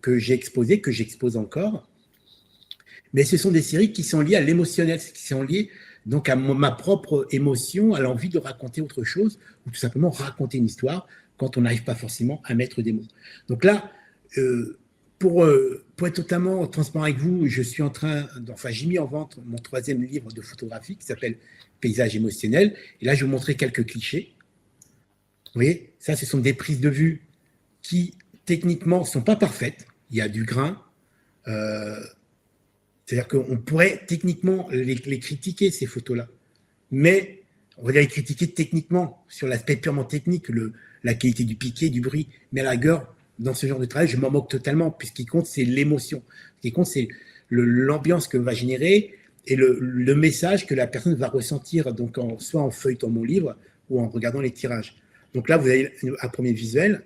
que j'ai exposées, que j'expose encore. Mais ce sont des séries qui sont liées à l'émotionnel, qui sont liées donc à ma propre émotion, à l'envie de raconter autre chose, ou tout simplement raconter une histoire quand on n'arrive pas forcément à mettre des mots. Donc là, pour être totalement transparent avec vous, j'ai mis en vente mon 3e livre de photographie qui s'appelle Paysage émotionnel. Et là, je vais vous montrer quelques clichés. Vous voyez, ça, ce sont des prises de vue qui, techniquement, ne sont pas parfaites. Il y a du grain. C'est-à-dire qu'on pourrait techniquement les critiquer, ces photos-là. Mais on va les critiquer techniquement, sur l'aspect purement technique, la qualité du piqué, du bruit. Mais à la rigueur, dans ce genre de travail, je m'en moque totalement, puisqu'il ce qui compte, c'est l'émotion. Ce qui compte, c'est l'ambiance que va générer et le message que la personne va ressentir, donc soit en feuilletant mon livre ou en regardant les tirages. Donc là, vous avez un premier visuel,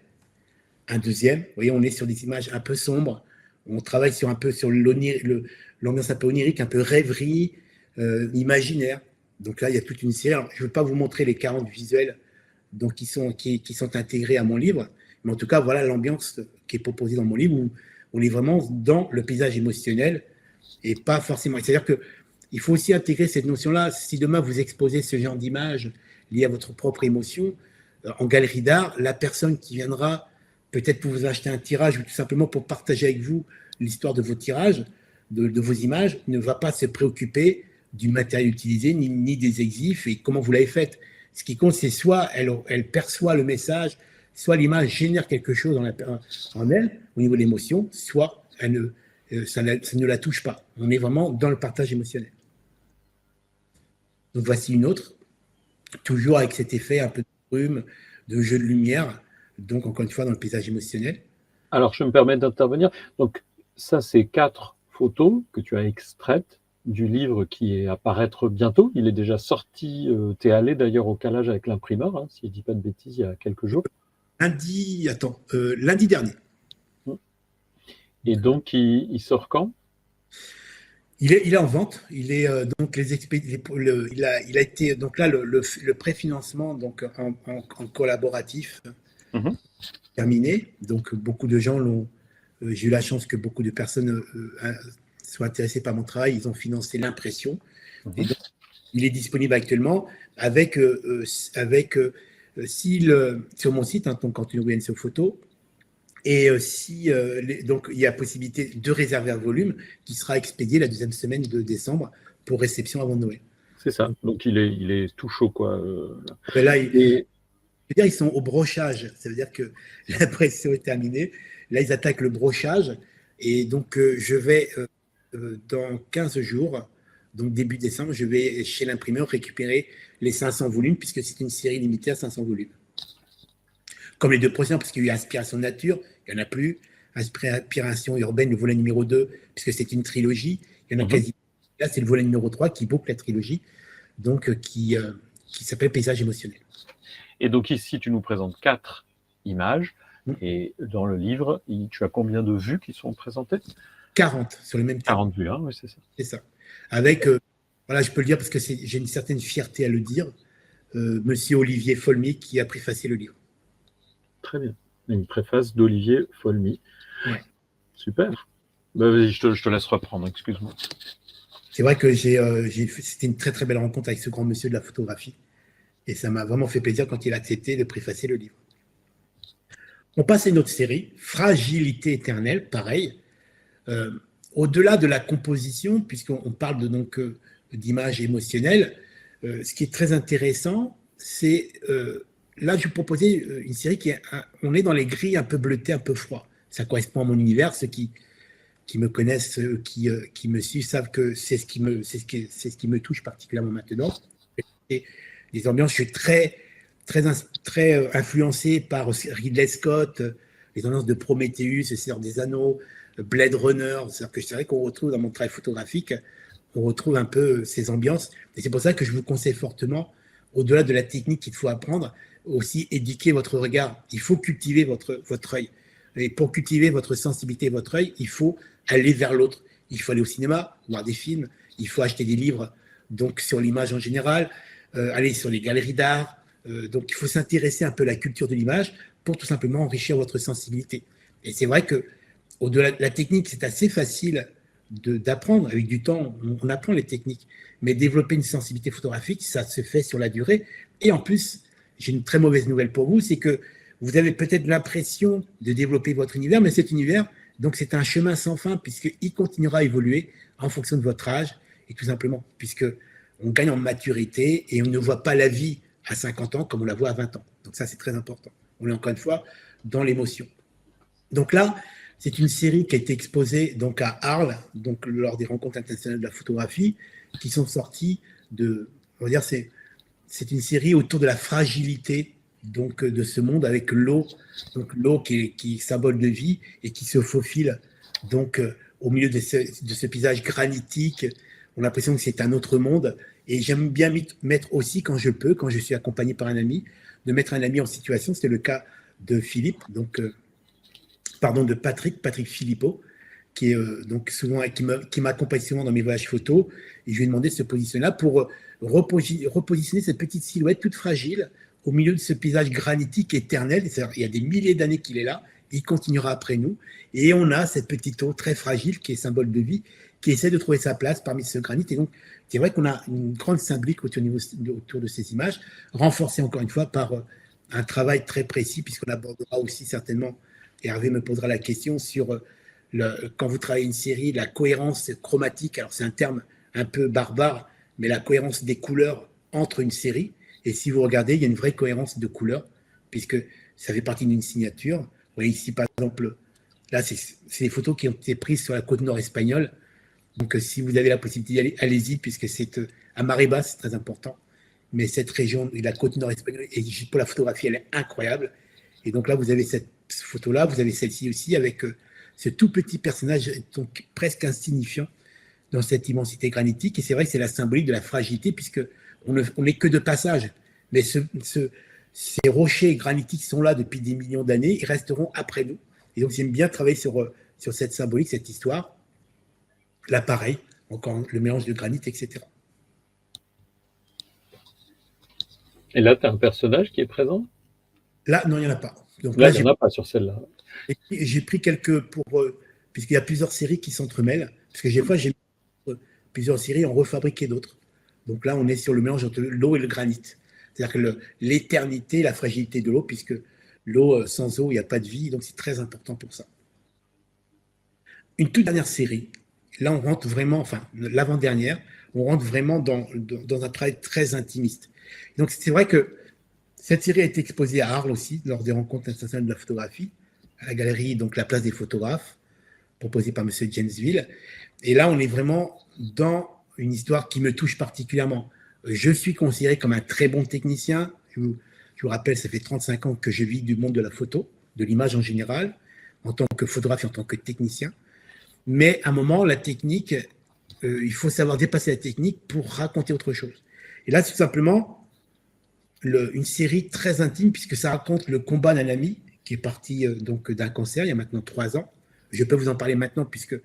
un deuxième. Vous voyez, on est sur des images un peu sombres. On travaille sur l'ambiance un peu onirique, un peu rêverie, imaginaire. Donc là, il y a toute une série. Alors, je ne vais pas vous montrer les 40 visuels donc, qui sont intégrés à mon livre, mais en tout cas, voilà l'ambiance qui est proposée dans mon livre où on est vraiment dans le paysage émotionnel et pas forcément. C'est-à-dire qu'il faut aussi intégrer cette notion-là. Si demain vous exposez ce genre d'image liée à votre propre émotion en galerie d'art, la personne qui viendra peut-être pour vous acheter un tirage ou tout simplement pour partager avec vous l'histoire de vos tirages, de vos images, ne va pas se préoccuper du matériel utilisé ni des exifs et comment vous l'avez fait. Ce qui compte, c'est soit elle perçoit le message, soit l'image génère quelque chose en elle, au niveau de l'émotion, soit ça ne la touche pas. On est vraiment dans le partage émotionnel. Donc voici une autre, toujours avec cet effet un peu de brume, de jeu de lumière, donc encore une fois dans le paysage émotionnel. Alors je me permets d'intervenir. Donc ça, c'est 4 photos que tu as extraites du livre qui est à paraître bientôt. Il est déjà sorti. Tu es allé d'ailleurs au calage avec l'imprimeur, hein, si je ne dis pas de bêtises, il y a quelques jours. Lundi dernier. Et donc, il sort quand ? Il est en vente. Il est donc il a été donc là le préfinancement donc en collaboratif Mhm. terminé. Donc beaucoup de gens l'ont. J'ai eu la chance que beaucoup de personnes soient intéressées par mon travail. Ils ont financé l'impression et Mhm. donc il est disponible actuellement sur mon site, hein, donc quand une sur photo. Et donc, il y a possibilité de réserver un volume qui sera expédié la deuxième semaine de décembre pour réception avant Noël. C'est ça. Donc, Donc il est tout chaud, quoi. Là. ben là, Et je veux dire, ils sont au brochage. Ça veut dire que l'impression est terminée. Là, ils attaquent le brochage. Et donc, je vais, dans 15 jours, donc début décembre, je vais chez l'imprimeur récupérer les 500 volumes, puisque c'est une série limitée à 500 volumes. Comme les deux précédents, parce qu'il y a eu Inspiration Nature, il n'y en a plus. Inspiration Urbaine, le volet numéro 2, puisque c'est une trilogie. Il y en a Mhm. quasi. Là, c'est le volet numéro 3 qui boucle la trilogie, donc qui s'appelle Paysage émotionnel. Et donc ici, tu nous présentes 4 images. Et dans le livre, tu as combien de vues qui sont présentées? 40 sur le même thème. 40 vues, hein, oui, c'est ça. C'est ça. Avec, voilà, je peux le dire parce que j'ai une certaine fierté à le dire, Monsieur Olivier Folmy qui a préfacé le livre. Très bien. Une préface d'Olivier Folmy. Ouais. Super. Bah, vas-y, je te laisse reprendre, excuse-moi. C'est vrai que c'était une très très belle rencontre avec ce grand monsieur de la photographie. Et ça m'a vraiment fait plaisir quand il a accepté de préfacer le livre. On passe à une autre série, Fragilité éternelle, pareil. Au-delà de la composition, puisqu'on parle d'images émotionnelles, ce qui est très intéressant, c'est là, je vais proposer une série on est dans les grilles un peu bleutées, un peu froid. Ça correspond à mon univers. Ceux qui me connaissent, qui me suivent, savent que c'est ce qui me touche particulièrement maintenant. Et les ambiances, je suis très influencé par Ridley Scott, les ambiances de Prometheus, Seigneur des Anneaux, Blade Runner. C'est vrai qu'on retrouve dans mon travail photographique, on retrouve un peu ces ambiances. Et c'est pour ça que je vous conseille fortement, au-delà de la technique qu'il faut apprendre, aussi éduquer votre regard. Il faut cultiver votre œil. Et pour cultiver votre sensibilité, votre œil, il faut aller vers l'autre. Il faut aller au cinéma, voir des films, il faut acheter des livres donc sur l'image en général, aller sur les galeries d'art. Donc il faut s'intéresser un peu à la culture de l'image pour tout simplement enrichir votre sensibilité. Et c'est vrai que au-delà de la technique, c'est assez facile d'apprendre. Avec du temps, on apprend les techniques. Mais développer une sensibilité photographique, ça se fait sur la durée. Et en plus, j'ai une très mauvaise nouvelle pour vous, c'est que vous avez peut-être l'impression de développer votre univers, mais cet univers, donc c'est un chemin sans fin, puisqu'il continuera à évoluer en fonction de votre âge, et tout simplement, puisqu'on gagne en maturité et on ne voit pas la vie à 50 ans comme on la voit à 20 ans. Donc ça, c'est très important. On est encore une fois dans l'émotion. Donc là, c'est une série qui a été exposée donc à Arles, donc lors des rencontres internationales de la photographie, qui sont sorties on va dire, c'est une série autour de la fragilité donc de ce monde avec l'eau, donc l'eau qui est symbole de vie et qui se faufile donc au milieu de ce paysage granitique. On a l'impression que c'est un autre monde. Et j'aime bien mettre aussi, quand je peux, quand je suis accompagné par un ami, de mettre un ami en situation. C'était le cas de Philippe, de Patrick Philippot, qui est donc souvent qui m'accompagne souvent dans mes voyages photos. Et je lui ai demandé de se positionner là pour repositionner cette petite silhouette toute fragile au milieu de ce paysage granitique éternel. Il y a des milliers d'années qu'il est là, il continuera après nous. Et on a cette petite eau très fragile qui est symbole de vie, qui essaie de trouver sa place parmi ce granit. Et donc, c'est vrai qu'on a une grande symbolique autour de ces images, renforcée encore une fois par un travail très précis, puisqu'on abordera aussi certainement, et Hervé me posera la question sur quand vous travaillez une série, la cohérence chromatique. Alors, c'est un terme un peu barbare, mais la cohérence des couleurs entre une série. Et si vous regardez, il y a une vraie cohérence de couleurs, puisque ça fait partie d'une signature. Vous voyez ici, par exemple, là, c'est des photos qui ont été prises sur la côte nord espagnole. Donc, si vous avez la possibilité d'y aller, allez-y, puisque c'est à marée basse, c'est très important. Mais cette région, la côte nord espagnole, et pour la photographie, elle est incroyable. Et donc là, vous avez cette photo-là, vous avez celle-ci aussi, avec ce tout petit personnage, donc presque insignifiant, dans cette immensité granitique. Et c'est vrai que c'est la symbolique de la fragilité, puisqu'on n'est que de passage. Mais ces rochers granitiques sont là depuis des millions d'années, ils resteront après nous. Et donc, j'aime bien travailler sur cette symbolique, cette histoire. Là, pareil, encore le mélange de granit, etc. Et là, tu as un personnage qui est présent? Là, non, il n'y en a pas. Donc Là, là, il n'y en a pas sur celle-là. j'ai pris quelques pour, puisqu'il y a plusieurs séries qui s'entremêlent, parce que des fois, j'ai plusieurs séries ont refabriqué d'autres. Donc là, on est sur le mélange entre l'eau et le granit. C'est-à-dire que l'éternité, la fragilité de l'eau, puisque l'eau, sans eau, il n'y a pas de vie, donc c'est très important pour ça. Une toute dernière série, là, on rentre vraiment, enfin, l'avant-dernière, on rentre vraiment dans un travail très intimiste. Donc c'est vrai que cette série a été exposée à Arles aussi, lors des rencontres internationales de la photographie, à la galerie, donc la place des photographes, proposée par M. Jamesville. Et là, on est vraiment dans une histoire qui me touche particulièrement. Je suis considéré comme un très bon technicien. Je vous rappelle, ça fait 35 ans que je vis du monde de la photo, de l'image en général, en tant que photographe et en tant que technicien. Mais à un moment, la technique, il faut savoir dépasser la technique pour raconter autre chose. Et là, c'est tout simplement une série très intime, puisque ça raconte le combat d'un ami qui est parti donc d'un cancer il y a maintenant 3 ans. Je peux vous en parler maintenant, puisque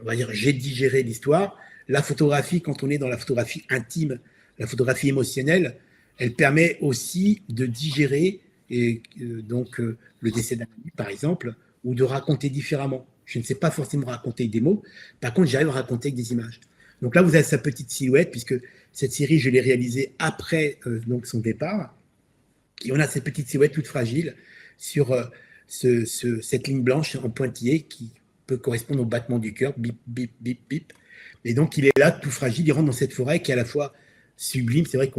on va dire, j'ai digéré l'histoire. La photographie, quand on est dans la photographie intime, la photographie émotionnelle, elle permet aussi de digérer le décès d'un ami, par exemple, ou de raconter différemment. Je ne sais pas forcément raconter des mots, par contre, j'arrive à raconter avec des images. Donc là, vous avez sa petite silhouette, puisque cette série, je l'ai réalisée après donc son départ. Et on a cette petite silhouette toute fragile sur cette ligne blanche en pointillé qui peut correspondre au battement du cœur, bip, bip, bip, bip. Et donc, il est là, tout fragile, il rentre dans cette forêt qui est à la fois sublime. C'est vrai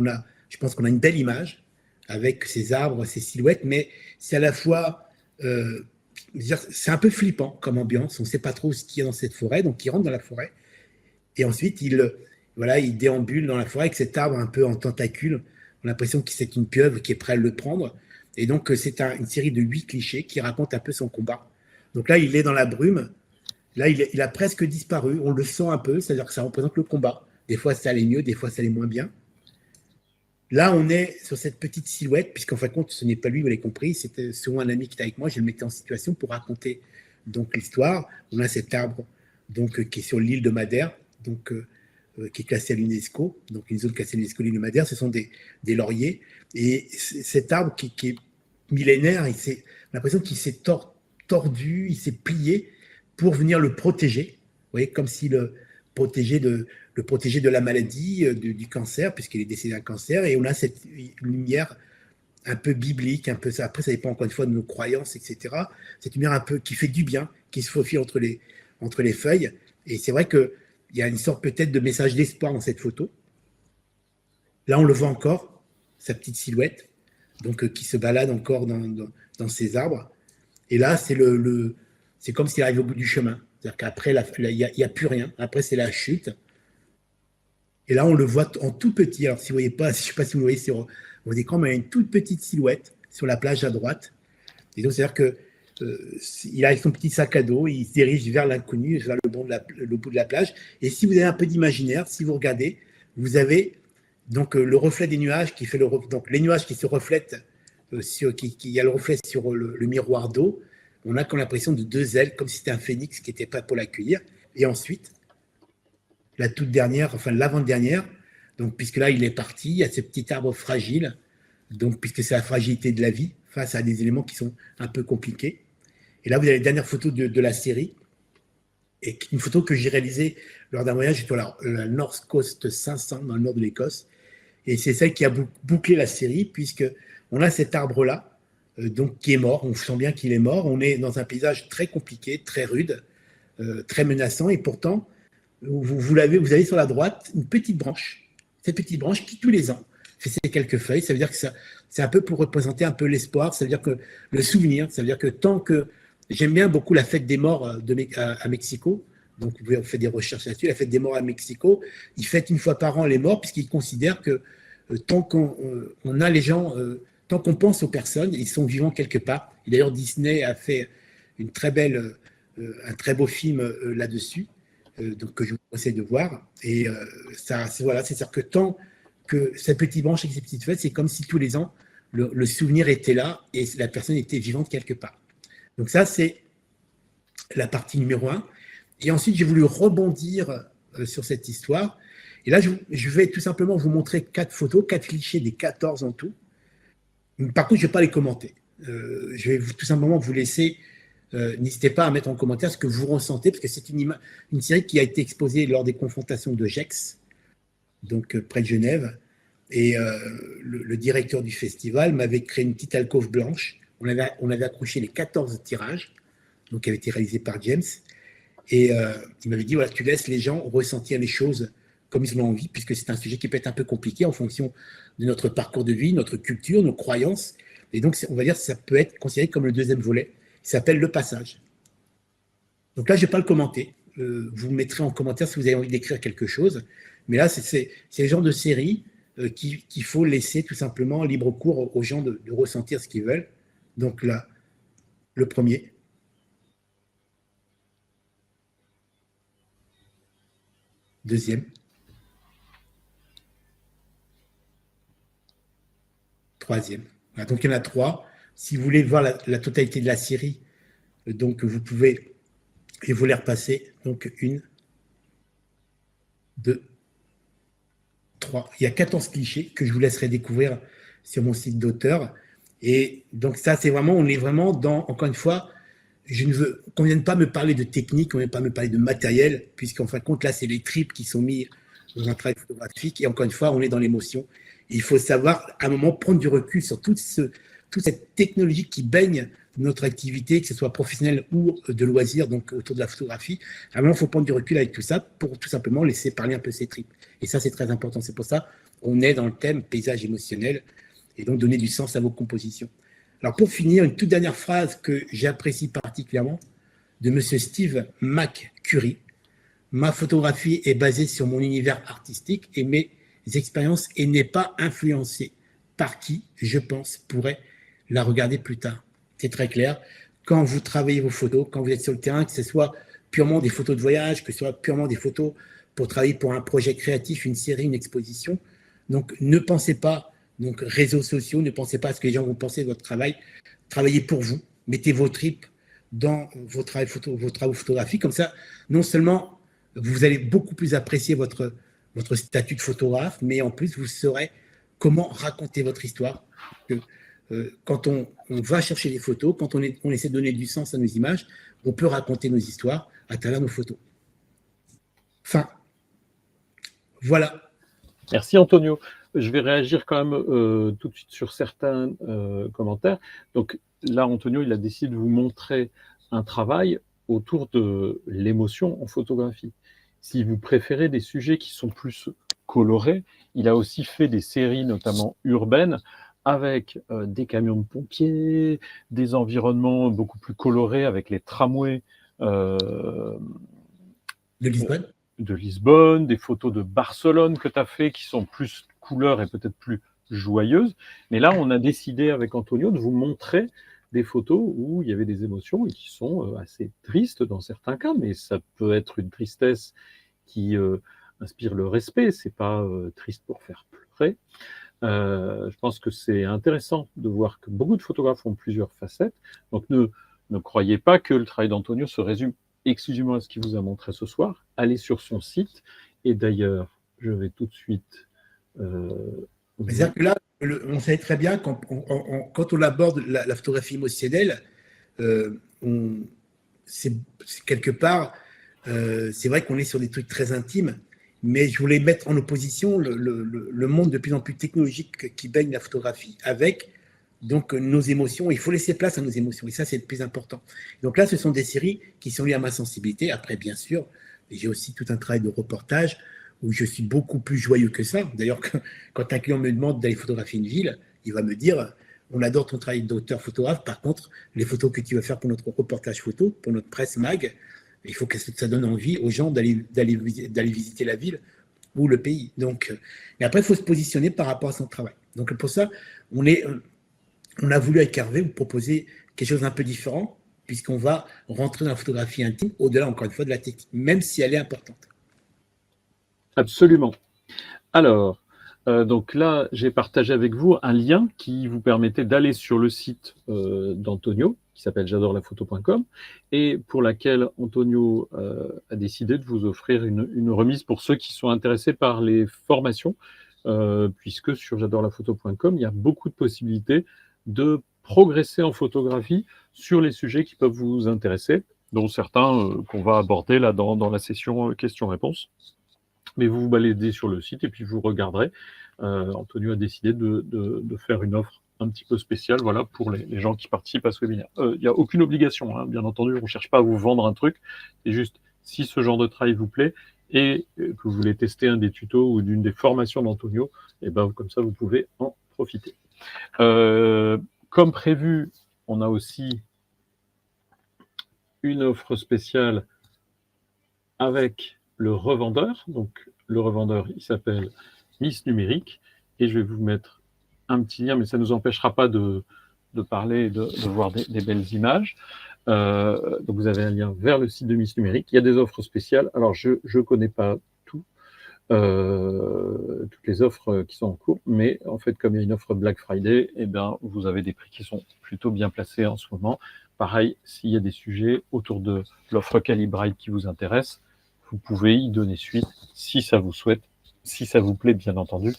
je pense qu'on a une belle image avec ces arbres, ces silhouettes, mais c'est à la fois, c'est un peu flippant comme ambiance. On ne sait pas trop ce qu'il y a dans cette forêt, donc il rentre dans la forêt. Et ensuite, il déambule dans la forêt avec cet arbre un peu en tentacule. On a l'impression que c'est une pieuvre qui est prête à le prendre. Et donc, c'est une série de 8 clichés qui racontent un peu son combat. Donc là, il est dans la brume. Là, il a presque disparu. On le sent un peu, c'est-à-dire que ça représente le combat. Des fois, ça allait mieux, des fois, ça allait moins bien. Là, on est sur cette petite silhouette, puisqu'en fin de compte, ce n'est pas lui, vous l'avez compris, c'était souvent un ami qui était avec moi. Je le mettais en situation pour raconter donc l'histoire. On a cet arbre donc, qui est sur l'île de Madère, donc, qui est classé à l'UNESCO. Donc, une zone classée à l'UNESCO, l'île de Madère, ce sont des lauriers. Et cet arbre qui est millénaire, on a l'impression qu'il s'est tordu, il s'est plié pour venir le protéger. Vous voyez, comme si le protéger de la maladie, du cancer, puisqu'il est décédé d'un cancer. Et on a cette lumière un peu biblique, un peu ça. Après, ça dépend encore une fois de nos croyances, etc. Cette lumière un peu qui fait du bien, qui se faufile entre les feuilles. Et c'est vrai qu'il y a une sorte peut-être de message d'espoir dans cette photo. Là, on le voit encore, sa petite silhouette, donc qui se balade encore dans ces arbres. Et là, c'est comme s'il arrive au bout du chemin. C'est-à-dire qu'après, il n'y a plus rien. Après, c'est la chute. Et là, on le voit en tout petit. Alors, si vous voyez pas, je ne sais pas si vous le voyez sur vos écrans, mais il y a une toute petite silhouette sur la plage à droite. Et donc, c'est-à-dire qu'il a avec son petit sac à dos, il se dirige vers l'inconnu, vers le bout de la plage. Et si vous avez un peu d'imaginaire, si vous regardez, vous avez donc le reflet des nuages qui fait donc les nuages qui se reflètent, il y a le reflet sur le miroir d'eau. On a comme l'impression de 2 ailes, comme si c'était un phénix qui était prêt pour l'accueillir. Et ensuite, la toute dernière, enfin l'avant-dernière, donc puisque là il est parti, il y a ce petit arbre fragile, donc puisque c'est la fragilité de la vie face à des éléments qui sont un peu compliqués. Et là vous avez la dernière photo de la série, et une photo que j'ai réalisée lors d'un voyage sur la North Coast 500 dans le nord de l'Écosse. Et c'est celle qui a bouclé la série, puisque on a cet arbre-là, donc qui est mort. On sent bien qu'il est mort. On est dans un paysage très compliqué, très rude, très menaçant, et pourtant vous avez sur la droite une petite branche. Cette petite branche qui tous les ans fait ses quelques feuilles. Ça veut dire que c'est un peu pour représenter un peu l'espoir. Ça veut dire que le souvenir. Ça veut dire que tant que j'aime bien beaucoup la fête des morts à Mexico. Donc, vous pouvez faire des recherches là-dessus. La fête des morts à Mexico, ils fêtent une fois par an les morts, puisqu'ils considèrent que tant qu'on a les gens, tant qu'on pense aux personnes, ils sont vivants quelque part. Et d'ailleurs, Disney a fait un très beau film là-dessus, donc que je vous conseille de voir. Et c'est-à-dire que tant que cette petite branche et ces petites fêtes, c'est comme si tous les ans, le souvenir était là et la personne était vivante quelque part. Donc ça, c'est la partie numéro 1. Et ensuite, j'ai voulu rebondir sur cette histoire. Et là, je vais tout simplement vous montrer 4 photos, 4 clichés des 14 en tout. Par contre, je ne vais pas les commenter. Je vais tout simplement vous laisser. N'hésitez pas à mettre en commentaire ce que vous ressentez, parce que c'est une série qui a été exposée lors des confrontations de Gex, donc près de Genève. Et le directeur du festival m'avait créé une petite alcôve blanche. On avait accroché les 14 tirages, donc qui avaient été réalisés par James. Et il m'avait dit, voilà, tu laisses les gens ressentir les choses comme ils ont envie, puisque c'est un sujet qui peut être un peu compliqué en fonction de notre parcours de vie, notre culture, nos croyances. Et donc, on va dire que ça peut être considéré comme le deuxième volet. Il s'appelle Le Passage. Donc là, je ne vais pas le commenter. Vous me mettrez en commentaire si vous avez envie d'écrire quelque chose. Mais là, c'est le genre de série qu'il faut laisser tout simplement libre cours aux gens de ressentir ce qu'ils veulent. Donc là, le premier. Deuxième. Troisième. Voilà, donc il y en a 3. Si vous voulez voir la totalité de la série, donc vous pouvez, je vais vous les repasser. Donc 1, 2, 3. Il y a 14 clichés que je vous laisserai découvrir sur mon site d'auteur. Et donc ça, c'est vraiment, on est vraiment dans, encore une fois, je ne veux qu'on ne vienne pas me parler de technique, on ne vienne pas me parler de matériel, puisqu'en fin de compte, là, c'est les tripes qui sont mis dans un travail photographique. Et encore une fois, on est dans l'émotion. Il faut savoir, à un moment, prendre du recul sur toute cette technologie qui baigne notre activité, que ce soit professionnelle ou de loisirs, donc autour de la photographie. À un moment, il faut prendre du recul avec tout ça pour tout simplement laisser parler un peu ses tripes. Et ça, c'est très important. C'est pour ça qu'on est dans le thème paysage émotionnel et donc donner du sens à vos compositions. Alors, pour finir, une toute dernière phrase que j'apprécie particulièrement de M. Steve McCurry. Ma photographie est basée sur mon univers artistique et mes expériences et n'est pas influencée par qui, je pense, pourrait la regarder plus tard. C'est très clair. Quand vous travaillez vos photos, quand vous êtes sur le terrain, que ce soit purement des photos de voyage, que ce soit purement des photos pour travailler pour un projet créatif, une série, une exposition, donc ne pensez pas donc réseaux sociaux, ne pensez pas à ce que les gens vont penser de votre travail. Travaillez pour vous, mettez vos tripes dans vos travaux photographiques. Comme ça, non seulement vous allez beaucoup plus apprécier votre statut de photographe, mais en plus, vous saurez comment raconter votre histoire. Quand on va chercher les photos, quand on essaie de donner du sens à nos images, on peut raconter nos histoires à travers nos photos. Fin. Voilà. Merci Antonio. Je vais réagir quand même tout de suite sur certains commentaires. Donc là, Antonio, il a décidé de vous montrer un travail autour de l'émotion en photographie. Si vous préférez des sujets qui sont plus colorés, il a aussi fait des séries, notamment urbaines, avec des camions de pompiers, des environnements beaucoup plus colorés avec les tramways de Lisbonne. De Lisbonne, des photos de Barcelone que tu as fait qui sont plus couleurs et peut-être plus joyeuses. Mais là, on a décidé avec Antonio de vous montrer des photos où il y avait des émotions et qui sont assez tristes dans certains cas, mais ça peut être une tristesse qui inspire le respect, c'est pas triste pour faire pleurer. Je pense que c'est intéressant de voir que beaucoup de photographes ont plusieurs facettes. Donc ne croyez pas que le travail d'Antonio se résume exclusivement à ce qu'il vous a montré ce soir. Allez sur son site. Et d'ailleurs, je vais tout de suite... C'est-à-dire que là, on sait très bien quand on aborde la photographie émotionnelle, c'est quelque part, c'est vrai qu'on est sur des trucs très intimes, mais je voulais mettre en opposition le monde de plus en plus technologique qui baigne la photographie avec donc nos émotions. Il faut laisser place à nos émotions et ça, c'est le plus important. Donc là, ce sont des séries qui sont liées à ma sensibilité. Après, bien sûr, j'ai aussi tout un travail de reportage où je suis beaucoup plus joyeux que ça. D'ailleurs, quand un client me demande d'aller photographier une ville, il va me dire « On adore ton travail d'auteur photographe, par contre, les photos que tu vas faire pour notre reportage photo, pour notre presse mag, il faut que ça donne envie aux gens d'aller visiter la ville ou le pays. » Donc, et après, il faut se positionner par rapport à son travail. Donc pour ça, on a voulu avec Hervé vous proposer quelque chose d'un peu différent, puisqu'on va rentrer dans la photographie intime, au-delà, encore une fois, de la technique, même si elle est importante. Absolument. Alors, donc là, j'ai partagé avec vous un lien qui vous permettait d'aller sur le site d'Antonio, qui s'appelle j'adorelaphoto.com et pour laquelle Antonio a décidé de vous offrir une remise pour ceux qui sont intéressés par les formations, puisque sur j'adorelaphoto.com, il y a beaucoup de possibilités de progresser en photographie sur les sujets qui peuvent vous intéresser, dont certains qu'on va aborder là dans la session questions-réponses. Mais vous vous baladez sur le site et puis vous regarderez. Antonio a décidé de faire une offre un petit peu spéciale, voilà, pour les gens qui participent à ce webinaire. Il n'y a aucune obligation, hein, bien entendu, on ne cherche pas à vous vendre un truc, c'est juste si ce genre de travail vous plaît et que vous voulez tester un des tutos ou d'une des formations d'Antonio, et ben comme ça vous pouvez en profiter. Comme prévu, on a aussi une offre spéciale avec le revendeur. Donc, le revendeur, il s'appelle Miss Numérique. Et je vais vous mettre un petit lien, mais ça ne nous empêchera pas de parler et de voir des belles images. Donc, vous avez un lien vers le site de Miss Numérique. Il y a des offres spéciales. Alors, je ne connais pas toutes les offres qui sont en cours, mais en fait, comme il y a une offre Black Friday, eh bien, vous avez des prix qui sont plutôt bien placés en ce moment. Pareil, s'il y a des sujets autour de l'offre Calibrite qui vous intéresse, vous pouvez y donner suite si ça vous souhaite, si ça vous plaît, bien entendu,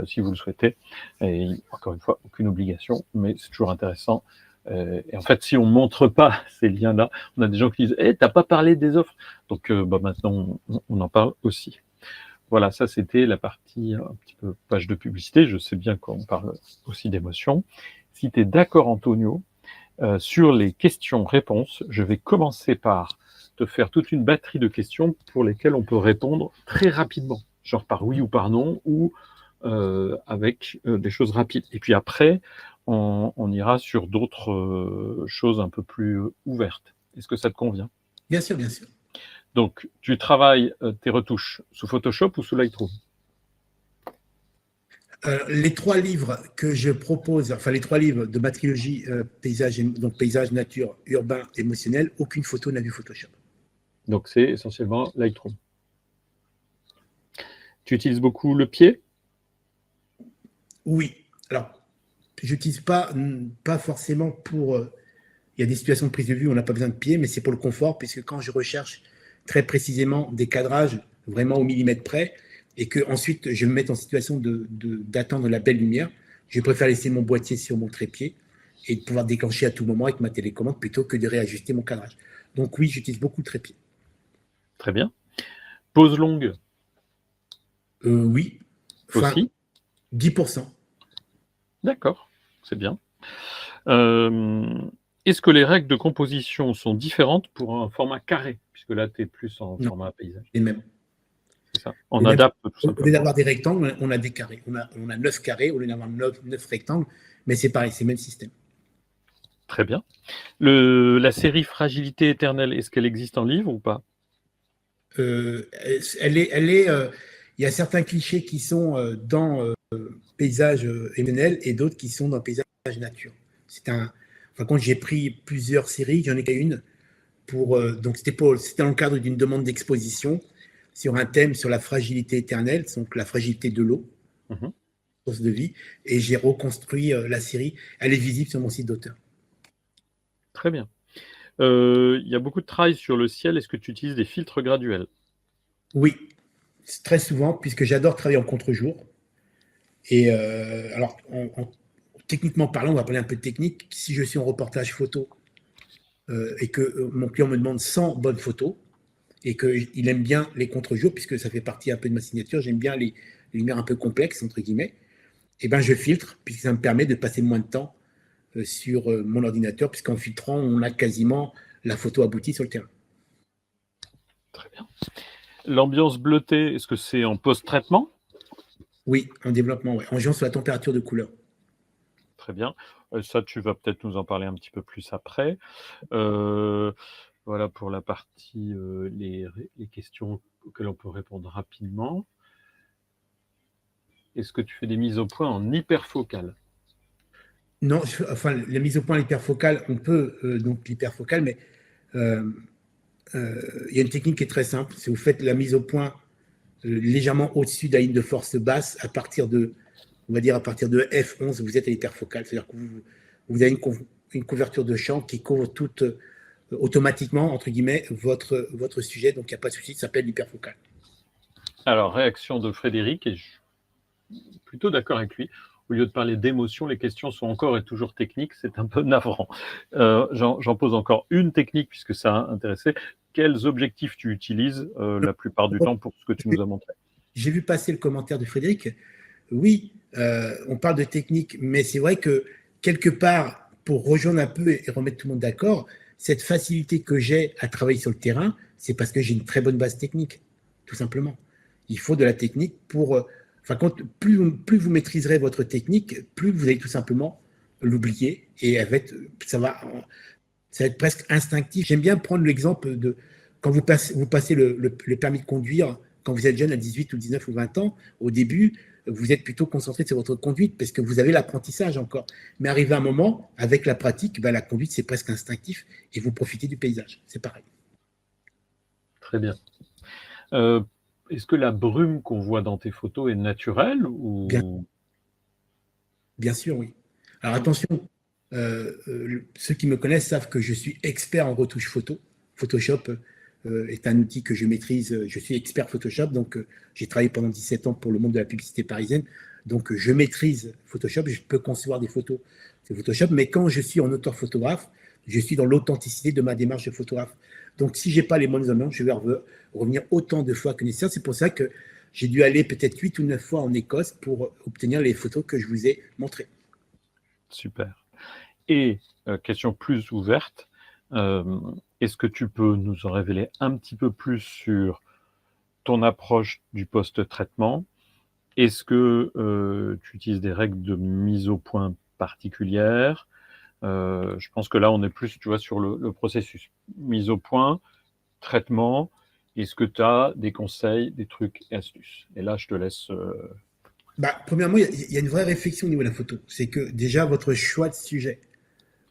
si vous le souhaitez. Et encore une fois, aucune obligation, mais c'est toujours intéressant. Et en fait, si on ne montre pas ces liens-là, on a des gens qui disent hey, « t'as pas parlé des offres ?» Donc maintenant, on en parle aussi. Voilà, ça c'était la partie un petit peu page de publicité. Je sais bien qu'on parle aussi d'émotion. Si tu es d'accord, Antonio, sur les questions-réponses, je vais commencer par te faire toute une batterie de questions pour lesquelles on peut répondre très rapidement, genre par oui ou par non, ou avec des choses rapides. Et puis après, on ira sur d'autres choses un peu plus ouvertes. Est-ce que ça te convient? Bien sûr, bien sûr. Donc, tu travailles tes retouches sous Photoshop ou sous Lightroom? Les 3 livres que je propose, enfin les 3 livres de ma trilogie paysage, donc paysage, nature, urbain, émotionnel, aucune photo n'a vu Photoshop. Donc c'est essentiellement Lightroom. Tu utilises beaucoup le pied? Oui. Alors, j'utilise pas forcément pour. Il y a des situations de prise de vue où on n'a pas besoin de pied, mais c'est pour le confort, puisque quand je recherche très précisément des cadrages vraiment au millimètre près, et que ensuite je me mette en situation d'attendre la belle lumière, je préfère laisser mon boîtier sur mon trépied et de pouvoir déclencher à tout moment avec ma télécommande plutôt que de réajuster mon cadrage. Donc oui, j'utilise beaucoup le trépied. Très bien. Pause longue? Oui. Enfin, aussi 10%. D'accord, c'est bien. Est-ce que les règles de composition sont différentes pour un format carré? Puisque là, tu es plus en format paysage. Les mêmes. C'est ça. On adapte tout simplement. Au lieu d'avoir des rectangles, on a des carrés. On a 9 carrés au lieu d'avoir 9 rectangles, mais c'est pareil, c'est le même système. Très bien. La série Fragilité éternelle, est-ce qu'elle existe en livre ou pas? Il y a certains clichés qui sont dans paysage émotionnel et d'autres qui sont dans paysage nature. Quand j'ai pris plusieurs séries, j'en ai qu'à une donc c'était dans le cadre d'une demande d'exposition sur un thème sur la fragilité éternelle, donc la fragilité de l'eau, source de vie, et j'ai reconstruit la série. Elle est visible sur mon site d'auteur. Très bien. Il y a beaucoup de travail sur le ciel. Est-ce que tu utilises des filtres graduels? Oui, très souvent, puisque j'adore travailler en contre-jour. Et alors, techniquement parlant, on va parler un peu de technique. Si je suis en reportage photo et que mon client me demande 100 bonnes photos et qu'il aime bien les contre-jours, puisque ça fait partie un peu de ma signature, j'aime bien les lumières un peu complexes, entre guillemets, et ben je filtre, puisque ça me permet de passer moins de temps sur mon ordinateur, puisqu'en filtrant, on a quasiment la photo aboutie sur le terrain. Très bien. L'ambiance bleutée, est-ce que c'est en post-traitement? Oui, en développement, ouais. En jouant sur la température de couleur. Très bien. Ça, tu vas peut-être nous en parler un petit peu plus après. Voilà pour la partie, les questions auxquelles on peut répondre rapidement. Est-ce que tu fais des mises au point en hyperfocale? Non, la mise au point à l'hyperfocale, on peut donc l'hyperfocale, mais il y a une technique qui est très simple. C'est vous faites la mise au point légèrement au-dessus de la ligne de force basse on va dire à partir de F11, vous êtes à l'hyperfocale. C'est-à-dire que vous avez une couverture de champ qui couvre toute automatiquement, entre guillemets, votre sujet. Donc, il n'y a pas de souci, ça s'appelle l'hyperfocal. Alors, réaction de Frédéric, et je suis plutôt d'accord avec lui. Au lieu de parler d'émotion, les questions sont encore et toujours techniques. C'est un peu navrant. J'en pose encore une technique, puisque ça a intéressé. Quels objectifs tu utilises la plupart du temps pour ce que tu nous as montré? J'ai vu passer le commentaire de Frédéric. Oui, on parle de technique, mais c'est vrai que quelque part, pour rejoindre un peu et remettre tout le monde d'accord, cette facilité que j'ai à travailler sur le terrain, c'est parce que j'ai une très bonne base technique, tout simplement. Il faut de la technique pour... Enfin, plus vous maîtriserez votre technique, plus vous allez tout simplement l'oublier et ça va être presque instinctif. J'aime bien prendre l'exemple de quand vous passez le permis de conduire, quand vous êtes jeune à 18 ou 19 ou 20 ans, au début, vous êtes plutôt concentré sur votre conduite parce que vous avez l'apprentissage encore. Mais arrivé un moment, avec la pratique, la conduite, c'est presque instinctif et vous profitez du paysage. C'est pareil. Très bien. Est-ce que la brume qu'on voit dans tes photos est naturelle ou... Bien sûr, oui. Alors attention, ceux qui me connaissent savent que je suis expert en retouche photo. Photoshop est un outil que je maîtrise. Je suis expert Photoshop, donc j'ai travaillé pendant 17 ans pour le monde de la publicité parisienne. Donc je maîtrise Photoshop, je peux concevoir des photos sur Photoshop, mais quand je suis en auteur photographe, je suis dans l'authenticité de ma démarche de photographe. Donc si je n'ai pas les bonnes ambiances, je vais revenir autant de fois que nécessaire. C'est pour ça que j'ai dû aller peut-être 8 ou 9 fois en Écosse pour obtenir les photos que je vous ai montrées. Super. Et question plus ouverte, est-ce que tu peux nous en révéler un petit peu plus sur ton approche du post-traitement? Est-ce que tu utilises des règles de mise au point particulières? Je pense que là, on est plus, tu vois, sur le processus. Mise au point, traitement. Est-ce que tu as des conseils, des trucs et astuces? Et là, je te laisse... Premièrement, il y a une vraie réflexion au niveau de la photo. C'est que déjà, votre choix de sujet.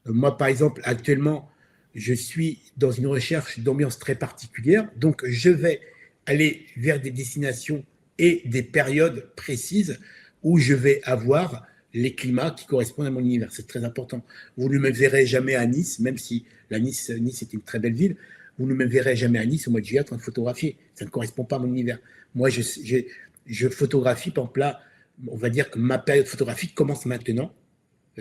Moi, par exemple, actuellement, je suis dans une recherche d'ambiance très particulière. Donc, je vais aller vers des destinations et des périodes précises où je vais avoir les climats qui correspondent à mon univers. C'est très important. Vous ne me verrez jamais à Nice, même si Nice est une très belle ville. Vous ne me verrez jamais à Nice au mois de juillet en train de photographier. Ça ne correspond pas à mon univers. Moi, je photographie, par exemple, là, on va dire que ma période photographique commence maintenant,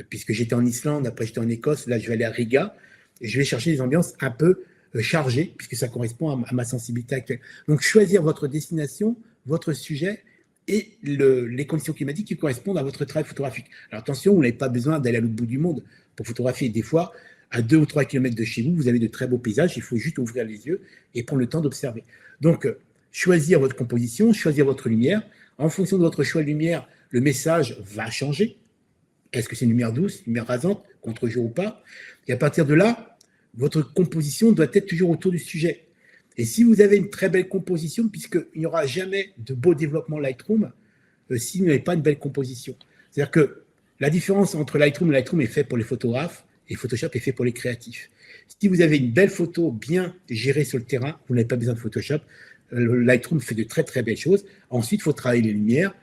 puisque j'étais en Islande, après j'étais en Écosse, là je vais aller à Riga, et je vais chercher des ambiances un peu chargées, puisque ça correspond à ma sensibilité actuelle. Donc choisir votre destination, votre sujet, et les conditions climatiques qui correspondent à votre travail photographique. Alors attention, vous n'avez pas besoin d'aller à l'autre bout du monde pour photographier. Des fois, à 2 ou 3 kilomètres de chez vous, vous avez de très beaux paysages, il faut juste ouvrir les yeux et prendre le temps d'observer. Donc, choisir votre composition, choisir votre lumière. En fonction de votre choix de lumière, le message va changer. Est-ce que c'est une lumière douce, une lumière rasante, contre-jour ou pas? Et à partir de là, votre composition doit être toujours autour du sujet. Et si vous avez une très belle composition, puisqu'il n'y aura jamais de beau développement Lightroom si vous n'avez pas une belle composition. C'est-à-dire que la différence entre Lightroom est fait pour les photographes et Photoshop est fait pour les créatifs. Si vous avez une belle photo bien gérée sur le terrain, vous n'avez pas besoin de Photoshop. Lightroom fait de très très belles choses. Ensuite, il faut travailler les lumières,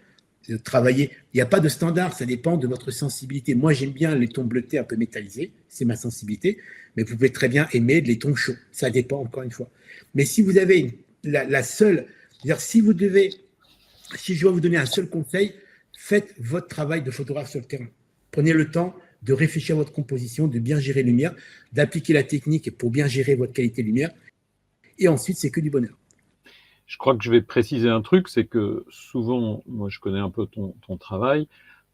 travailler. Il n'y a pas de standard, ça dépend de votre sensibilité. Moi, j'aime bien les tons bleutés un peu métallisés, c'est ma sensibilité, mais vous pouvez très bien aimer les tons chauds. Ça dépend encore une fois. Mais si vous avez la seule, c'est-à-dire si je dois vous donner un seul conseil, faites votre travail de photographe sur le terrain. Prenez le temps de réfléchir à votre composition, de bien gérer la lumière, d'appliquer la technique pour bien gérer votre qualité de lumière. Et ensuite, c'est que du bonheur. Je crois que je vais préciser un truc, c'est que souvent, moi je connais un peu ton travail,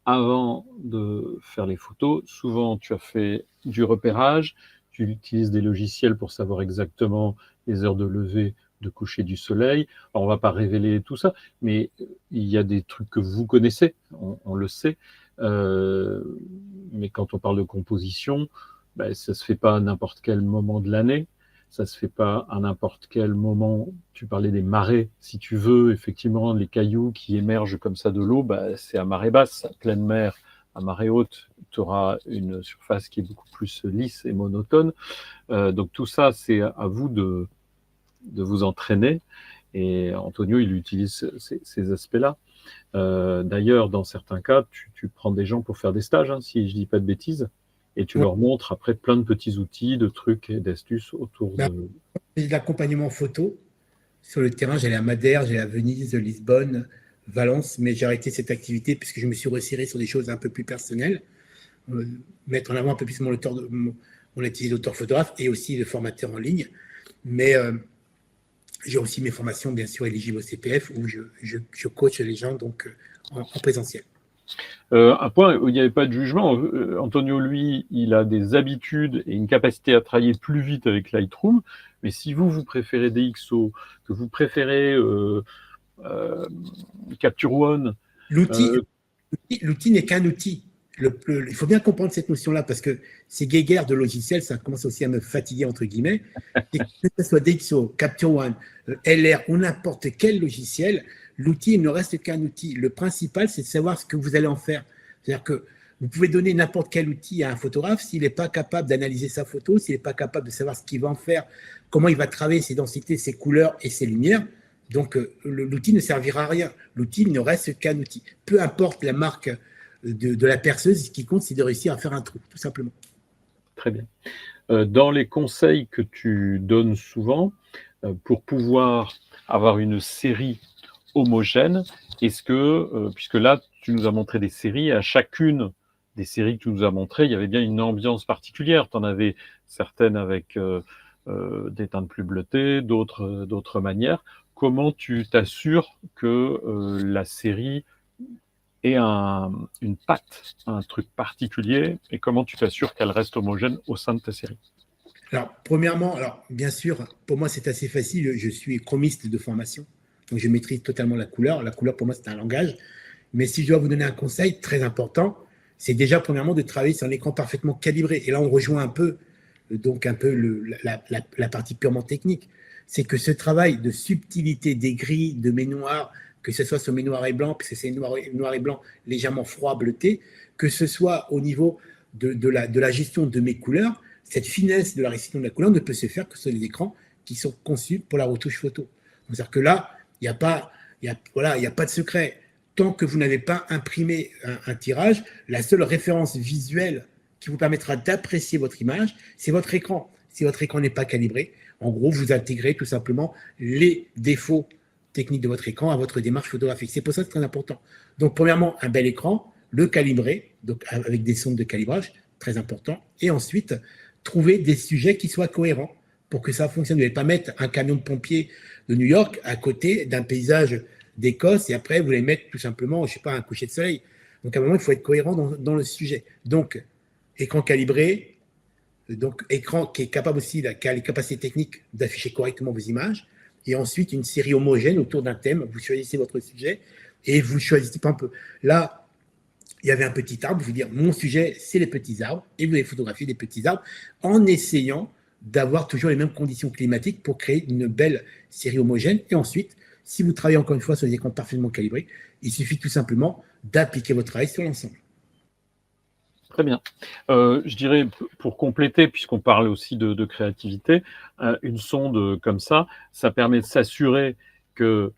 avant de faire les photos, souvent tu as fait du repérage, tu utilises des logiciels pour savoir exactement les heures de lever, de coucher du soleil. Alors, on ne va pas révéler tout ça, mais il y a des trucs que vous connaissez, on le sait. Mais quand on parle de composition, ça ne se fait pas à n'importe quel moment de l'année. Ça se fait pas à n'importe quel moment. Tu parlais des marées. Si tu veux, effectivement, les cailloux qui émergent comme ça de l'eau, c'est à marée basse. À pleine mer, à marée haute, tu auras une surface qui est beaucoup plus lisse et monotone. Donc tout ça, c'est à vous de vous entraîner. Et Antonio, il utilise ces aspects-là. D'ailleurs, dans certains cas, tu prends des gens pour faire des stages, si je dis pas de bêtises. et tu Ouais. leur montres après plein de petits outils, de trucs et d'astuces autour Ben, de… j'ai de l'accompagnement photo. Sur le terrain, j'allais à Madère, j'allais à Venise, Lisbonne, Valence, mais j'ai arrêté cette activité puisque je me suis resserré sur des choses un peu plus personnelles, euh, mettre en avant un peu plus mon activité d'auteur photographe et aussi de formateur en ligne. Mais j'ai aussi mes formations, bien sûr, éligibles au CPF où je coach les gens donc, en présentiel. Un point où il n'y avait pas de jugement. Antonio, lui, il a des habitudes et une capacité à travailler plus vite avec Lightroom. Mais si vous, vous préférez DxO, que vous préférez euh, Capture One, L'outil, euh, l'outil n'est qu'un outil. Il faut bien comprendre cette notion-là parce que ces guéguerres de logiciels, ça commence aussi à me fatiguer, entre guillemets. Et que ce soit DxO, Capture One, LR ou n'importe quel logiciel, l'outil ne reste qu'un outil. Le principal, c'est de savoir ce que vous allez en faire. C'est-à-dire que vous pouvez donner n'importe quel outil à un photographe, s'il n'est pas capable d'analyser sa photo, s'il n'est pas capable de savoir ce qu'il va en faire, comment il va travailler ses densités, ses couleurs et ses lumières. Donc, l'outil ne servira à rien. L'outil ne reste qu'un outil. Peu importe la marque de la perceuse, ce qui compte, c'est de réussir à faire un trou, tout simplement. très bien. Dans les conseils que tu donnes souvent, pour pouvoir avoir une série homogène, est-ce que, puisque là, tu nous as montré des séries, à chacune des séries que tu nous as montrées, il y avait bien une ambiance particulière. Tu en avais certaines avec des teintes plus bleutées, d'autres manières. Comment tu t'assures que la série ait une patte, un truc particulier, et comment tu t'assures qu'elle reste homogène au sein de ta série? Alors, premièrement, bien sûr, pour moi, c'est assez facile. Je suis chromiste de formation, donc je maîtrise totalement la couleur. La couleur, pour moi, c'est un langage. Mais si je dois vous donner un conseil très important, c'est déjà, premièrement, de travailler sur un écran parfaitement calibré. Et là, on rejoint un peu, donc un peu la partie purement technique. C'est que ce travail de subtilité des gris, de mes noirs, que ce soit sur mes noirs et blancs, puisque c'est noir et blanc légèrement froid, bleuté, que ce soit au niveau de la gestion de mes couleurs, cette finesse de la restitution de la couleur ne peut se faire que sur les écrans qui sont conçus pour la retouche photo. C'est-à-dire que là, il n'y a pas, voilà, il y a pas de secret. Tant que vous n'avez pas imprimé un tirage, la seule référence visuelle qui vous permettra d'apprécier votre image, c'est votre écran. Si votre écran n'est pas calibré, en gros, vous intégrez tout simplement les défauts techniques de votre écran à votre démarche photographique. C'est pour ça que c'est très important. Donc, premièrement, un bel écran, le calibrer, donc avec des sondes de calibrage, très important. Et ensuite, trouver des sujets qui soient cohérents pour que ça fonctionne. Vous n'allez pas mettre un camion de pompiers de New York à côté d'un paysage d'Écosse et après vous les mettre tout simplement, je ne sais pas, un coucher de soleil. Donc à un moment, il faut être cohérent dans le sujet. Donc, écran calibré, donc écran qui est capable aussi, qui a les capacités techniques d'afficher correctement vos images, et ensuite une série homogène autour d'un thème. Vous choisissez votre sujet et vous choisissez pas un peu. Là, il y avait un petit arbre, vous dire mon sujet, c'est les petits arbres, et vous allez photographier des petits arbres en essayant d'avoir toujours les mêmes conditions climatiques pour créer une belle série homogène. Et ensuite, si vous travaillez encore une fois sur des écrans parfaitement calibrés, il suffit tout simplement d'appliquer votre travail sur l'ensemble. Très bien. Je dirais, pour compléter, puisqu'on parle aussi de créativité, une sonde comme ça permet de s'assurer que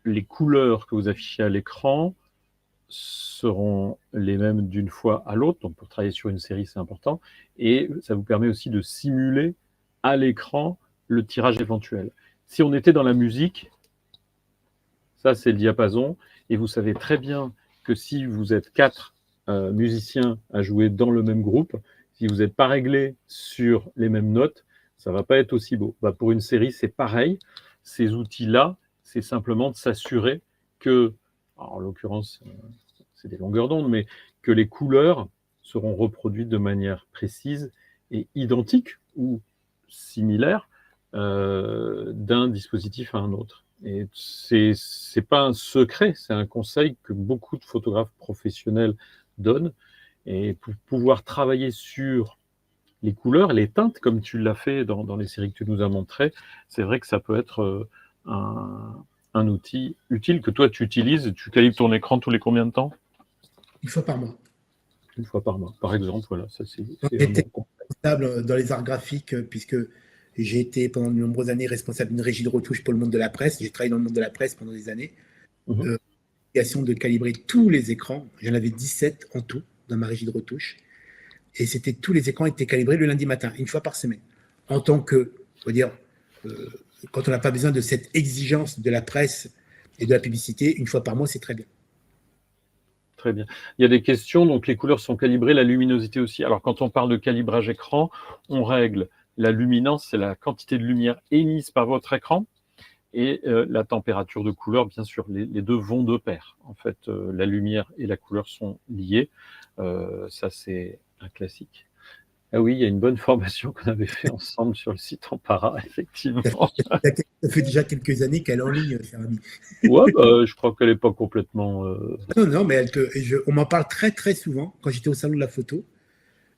les couleurs que vous affichez à l'écran seront les mêmes d'une fois à l'autre. Donc, pour travailler sur une série, c'est important. Et ça vous permet aussi de simuler à l'écran le tirage éventuel. Si on était dans la musique, ça, c'est le diapason. Et vous savez très bien que si vous êtes 4 musiciens à jouer dans le même groupe, si vous n'êtes pas réglé sur les mêmes notes, ça ne va pas être aussi beau. Bah, pour une série, c'est pareil. Ces outils-là, c'est simplement de s'assurer que, en l'occurrence, c'est des longueurs d'onde, mais que les couleurs seront reproduites de manière précise et identique ou similaire d'un dispositif à un autre. Et c'est pas un secret, c'est un conseil que beaucoup de photographes professionnels donnent. Et pour pouvoir travailler sur les couleurs, les teintes, comme tu l'as fait dans les séries que tu nous as montrées, c'est vrai que ça peut être un outil utile que toi tu utilises. Tu calibres ton écran tous les combien de temps? Une fois par mois. Une fois par mois, par exemple. Voilà, ça c'est J'étais un bon. responsable dans les arts graphiques puisque j'ai été pendant de nombreuses années responsable d'une régie de retouche pour le monde de la presse. J'ai travaillé dans le monde de la presse pendant des années. Mhm. De calibrer tous les écrans. J'en avais 17 en tout dans ma régie de retouche. et tous les écrans étaient calibrés le lundi matin, une fois par semaine. En tant que, on va dire, quand on n'a pas besoin de cette exigence de la presse et de la publicité, une fois par mois, c'est très bien. Très bien. Il y a des questions, donc les couleurs sont calibrées, la luminosité aussi. Alors quand on parle de calibrage écran, on règle la luminance, c'est la quantité de lumière émise par votre écran, et la température de couleur, bien sûr. Les deux vont de pair. En fait, la lumière et la couleur sont liées. Ça, c'est un classique. Ah oui, il y a une bonne formation qu'on avait fait ensemble sur le site Ampara, effectivement. Ça fait déjà quelques années qu'elle est en ligne, cher ami. Ouais, je crois qu'elle n'est pas complètement... Non, mais on m'en parle très, très souvent. Quand j'étais au salon de la photo,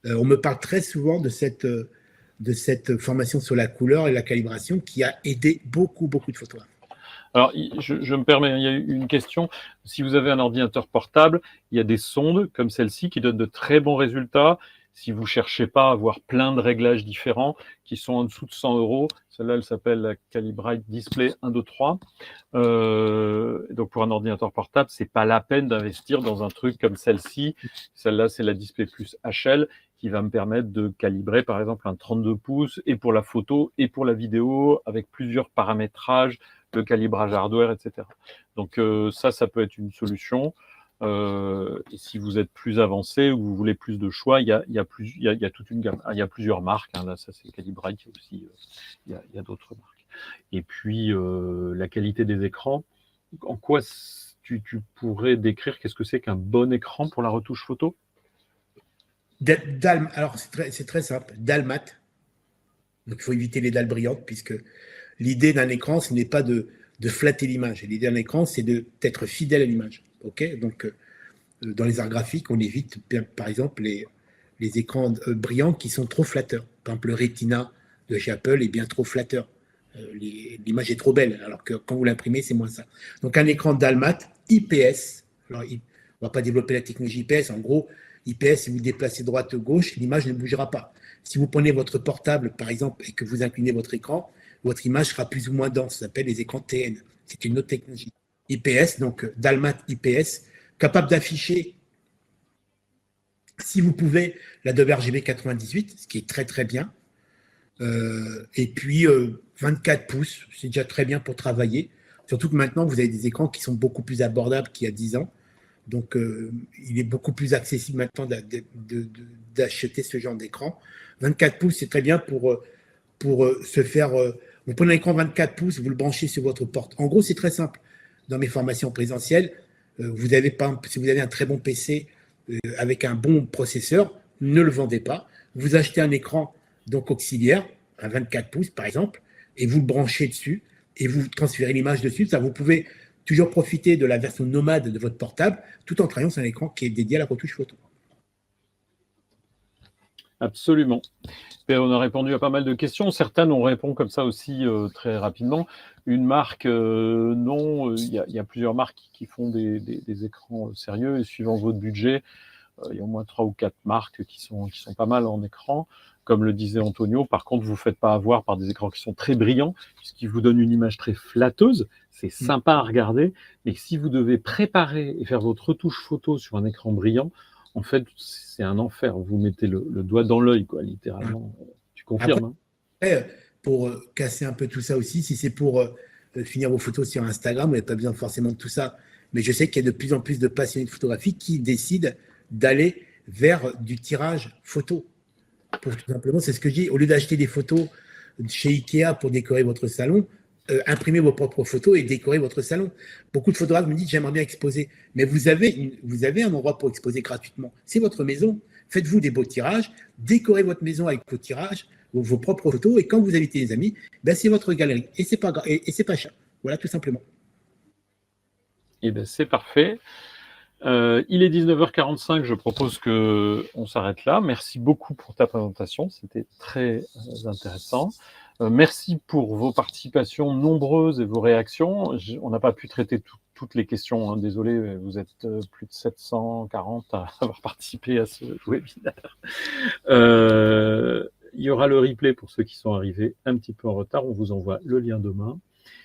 on me parle très souvent de cette formation sur la couleur et la calibration qui a aidé beaucoup, beaucoup de photographes. Alors, je me permets, il y a une question. Si vous avez un ordinateur portable, il y a des sondes comme celle-ci qui donnent de très bons résultats. Si vous ne cherchez pas à avoir plein de réglages différents qui sont en dessous de 100 €, celle-là, elle s'appelle la Calibrite Display 1, 2, 3. Donc, pour un ordinateur portable, ce n'est pas la peine d'investir dans un truc comme celle-ci. Celle-là, c'est la Display Plus HL qui va me permettre de calibrer, par exemple, un 32 pouces et pour la photo et pour la vidéo avec plusieurs paramétrages, le calibrage hardware, etc. Donc ça peut être une solution. Et si vous êtes plus avancé ou vous voulez plus de choix, il y a toute une gamme. Il y a plusieurs marques. Là, ça c'est Calibrite, il y a aussi il y a d'autres marques. Et puis la qualité des écrans. En quoi tu pourrais décrire qu'est-ce que c'est qu'un bon écran pour la retouche photo? Alors c'est très simple. Dalle mat. Donc il faut éviter les dalles brillantes puisque l'idée d'un écran, ce n'est pas de flatter l'image. L'idée d'un écran, c'est d'être fidèle à l'image. Okay, donc, dans les arts graphiques, on évite, par exemple, les écrans brillants qui sont trop flatteurs. Par exemple, le Retina de chez Apple est bien trop flatteur. L'image est trop belle, alors que quand vous l'imprimez, c'est moins ça. Donc, un écran Dalmat IPS. Alors, on ne va pas développer la technologie IPS. En gros, IPS, si vous déplacez droite-gauche, l'image ne bougera pas. Si vous prenez votre portable, par exemple, et que vous inclinez votre écran, votre image sera plus ou moins dense. Ça s'appelle les écrans TN. C'est une autre technologie. IPS, donc Dalmat IPS, capable d'afficher, si vous pouvez, l'Adobe RGB 98, ce qui est très très bien. Et puis 24 pouces, c'est déjà très bien pour travailler. Surtout que maintenant, vous avez des écrans qui sont beaucoup plus abordables qu'il y a 10 ans. Donc, il est beaucoup plus accessible maintenant d'acheter ce genre d'écran. 24 pouces, c'est très bien pour se faire... vous prenez un écran 24 pouces, vous le branchez sur votre porte. En gros, c'est très simple. Dans mes formations présentielles, si vous avez un très bon PC avec un bon processeur, ne le vendez pas. Vous achetez un écran donc auxiliaire, un 24 pouces par exemple, et vous le branchez dessus, et vous transférez l'image dessus. Ça, vous pouvez toujours profiter de la version nomade de votre portable, tout en travaillant sur un écran qui est dédié à la retouche photo. Absolument. Et on a répondu à pas mal de questions. Certaines, on répond comme ça aussi très rapidement. Une marque, non. Il y a plusieurs marques qui font des écrans sérieux. Et suivant votre budget, il y a au moins 3 ou 4 marques qui sont pas mal en écran. Comme le disait Antonio, par contre, vous ne vous faites pas avoir par des écrans qui sont très brillants, puisqu'ils vous donnent une image très flatteuse. C'est sympa à regarder. Mais si vous devez préparer et faire votre retouche photo sur un écran brillant, en fait, c'est un enfer. Vous mettez le doigt dans l'œil, quoi, littéralement. Tu confirmes? Après, pour casser un peu tout ça aussi, si c'est pour finir vos photos sur Instagram, vous n'avez pas besoin forcément de tout ça. Mais je sais qu'il y a de plus en plus de passionnés de photographie qui décident d'aller vers du tirage photo. Tout simplement, c'est ce que je dis. Au lieu d'acheter des photos chez Ikea pour décorer votre salon, imprimez vos propres photos et décorez votre salon. Beaucoup de photographes me disent j'aimerais bien exposer, mais vous avez un endroit pour exposer gratuitement. C'est votre maison. Faites-vous des beaux tirages, décorez votre maison avec vos tirages, vos propres photos, et quand vous invitez des amis, ben c'est votre galerie et c'est pas cher. Voilà, tout simplement. Eh ben c'est parfait. Il est 19h45, je propose qu'on s'arrête là. Merci beaucoup pour ta présentation, c'était très intéressant. Merci pour vos participations nombreuses et vos réactions. On n'a pas pu traiter toutes les questions, hein. Désolé, vous êtes plus de 740 à avoir participé à ce webinaire. Il y aura le replay pour ceux qui sont arrivés un petit peu en retard. On vous envoie le lien demain.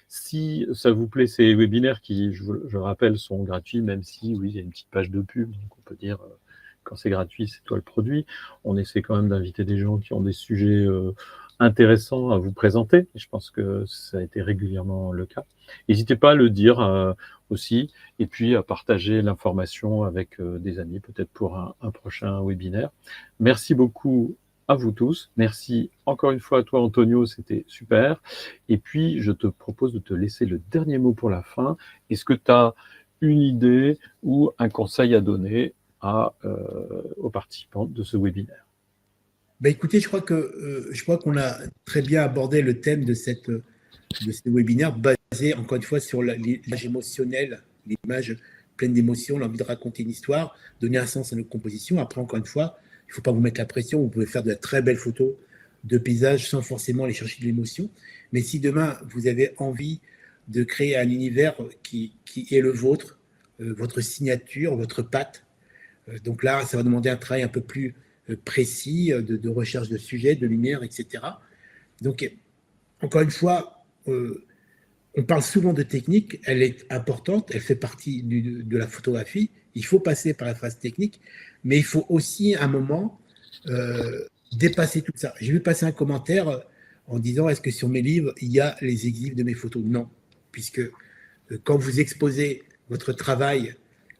Si ça vous plaît, ces webinaires qui, je rappelle, sont gratuits, même si, oui, il y a une petite page de pub, donc on peut dire quand c'est gratuit, c'est toi le produit. On essaie quand même d'inviter des gens qui ont des sujets intéressants à vous présenter. Et je pense que ça a été régulièrement le cas. N'hésitez pas à le dire aussi, et puis à partager l'information avec des amis, peut-être pour un prochain webinaire. Merci beaucoup à vous tous. Merci encore une fois à toi, Antonio, c'était super. Et puis, je te propose de te laisser le dernier mot pour la fin. Est-ce que tu as une idée ou un conseil à donner aux participants de ce webinaire? Écoutez, je crois qu'on a très bien abordé le thème de ce webinaire basé, encore une fois, sur l'image émotionnelle, l'image pleine d'émotions, l'envie de raconter une histoire, donner un sens à notre composition. Après, encore une fois, il ne faut pas vous mettre la pression. Vous pouvez faire de très belles photos de paysages sans forcément aller chercher de l'émotion. Mais si demain, vous avez envie de créer un univers qui est le vôtre, votre signature, votre patte, donc là, ça va demander un travail un peu plus précis de recherche de sujets, de lumière, etc. Donc, encore une fois, on parle souvent de technique, elle est importante, elle fait partie de la photographie, il faut passer par la phase technique, mais il faut aussi à un moment dépasser tout ça. J'ai vu passer un commentaire en disant, est-ce que sur mes livres, il y a les exifs de mes photos? Non, puisque quand vous exposez votre travail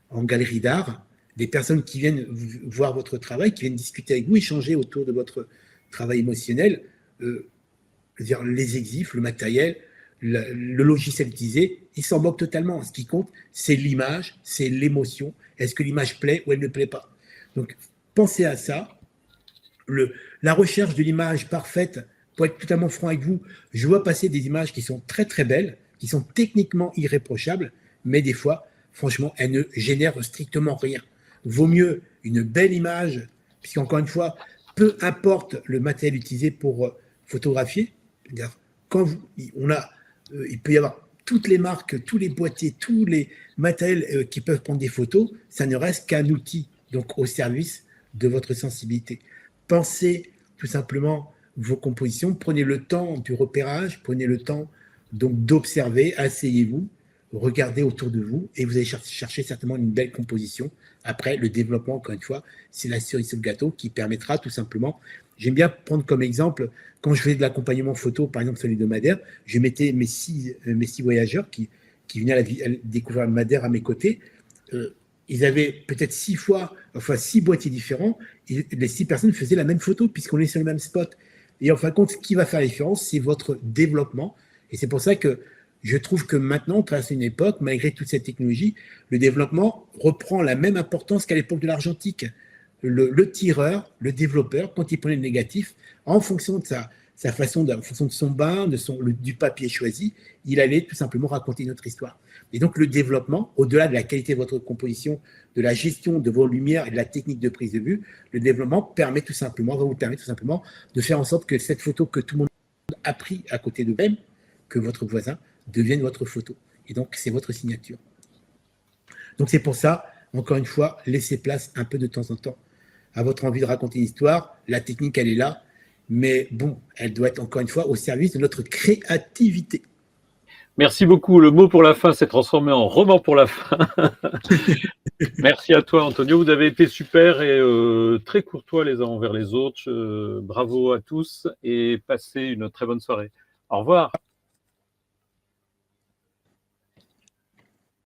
en galerie d'art, des personnes qui viennent voir votre travail, qui viennent discuter avec vous, échanger autour de votre travail émotionnel, dire les exifs, le matériel, le logiciel utilisé, ils s'en moquent totalement. Ce qui compte, c'est l'image, c'est l'émotion. Est-ce que l'image plaît ou elle ne plaît pas? Donc, pensez à ça. La recherche de l'image parfaite, pour être totalement franc avec vous, je vois passer des images qui sont très très belles, qui sont techniquement irréprochables, mais des fois, franchement, elles ne génèrent strictement rien. Vaut mieux une belle image, puisqu'encore une fois, peu importe le matériel utilisé pour photographier, quand il peut y avoir toutes les marques, tous les boîtiers, tous les matériels qui peuvent prendre des photos, ça ne reste qu'un outil, donc au service de votre sensibilité. Pensez tout simplement vos compositions, prenez le temps du repérage, prenez le temps donc d'observer, asseyez-vous, regardez autour de vous et vous allez chercher certainement une belle composition. Après, le développement, encore une fois, c'est la cerise sur le gâteau qui permettra tout simplement. J'aime bien prendre comme exemple, quand je faisais de l'accompagnement photo, par exemple sur les deux Madère, je mettais mes six voyageurs qui venaient à découvrir le Madère à mes côtés. Ils avaient peut-être 6 boîtiers différents, et les 6 personnes faisaient la même photo puisqu'on est sur le même spot. Et en fin de compte, ce qui va faire la différence, c'est votre développement. Et c'est pour ça que je trouve que maintenant, on traverse une époque, malgré toute cette technologie, le développement reprend la même importance qu'à l'époque de l'argentique. Le tireur, le développeur, quand il prenait le négatif, en fonction de sa façon, en fonction de son bain, du papier choisi, il allait tout simplement raconter notre histoire. Et donc, le développement, au-delà de la qualité de votre composition, de la gestion de vos lumières et de la technique de prise de vue, le développement va vous permettre tout simplement de faire en sorte que cette photo que tout le monde a prise à côté de même, que votre voisin, devienne votre photo. Et donc, c'est votre signature. Donc, c'est pour ça, encore une fois, laissez place un peu de temps en temps à votre envie de raconter une histoire. La technique, elle est là, mais bon, elle doit être encore une fois au service de notre créativité. Merci beaucoup. Le mot pour la fin s'est transformé en roman pour la fin. Merci à toi, Antonio. Vous avez été super et très courtois les uns envers les autres. Bravo à tous et passez une très bonne soirée. Au revoir.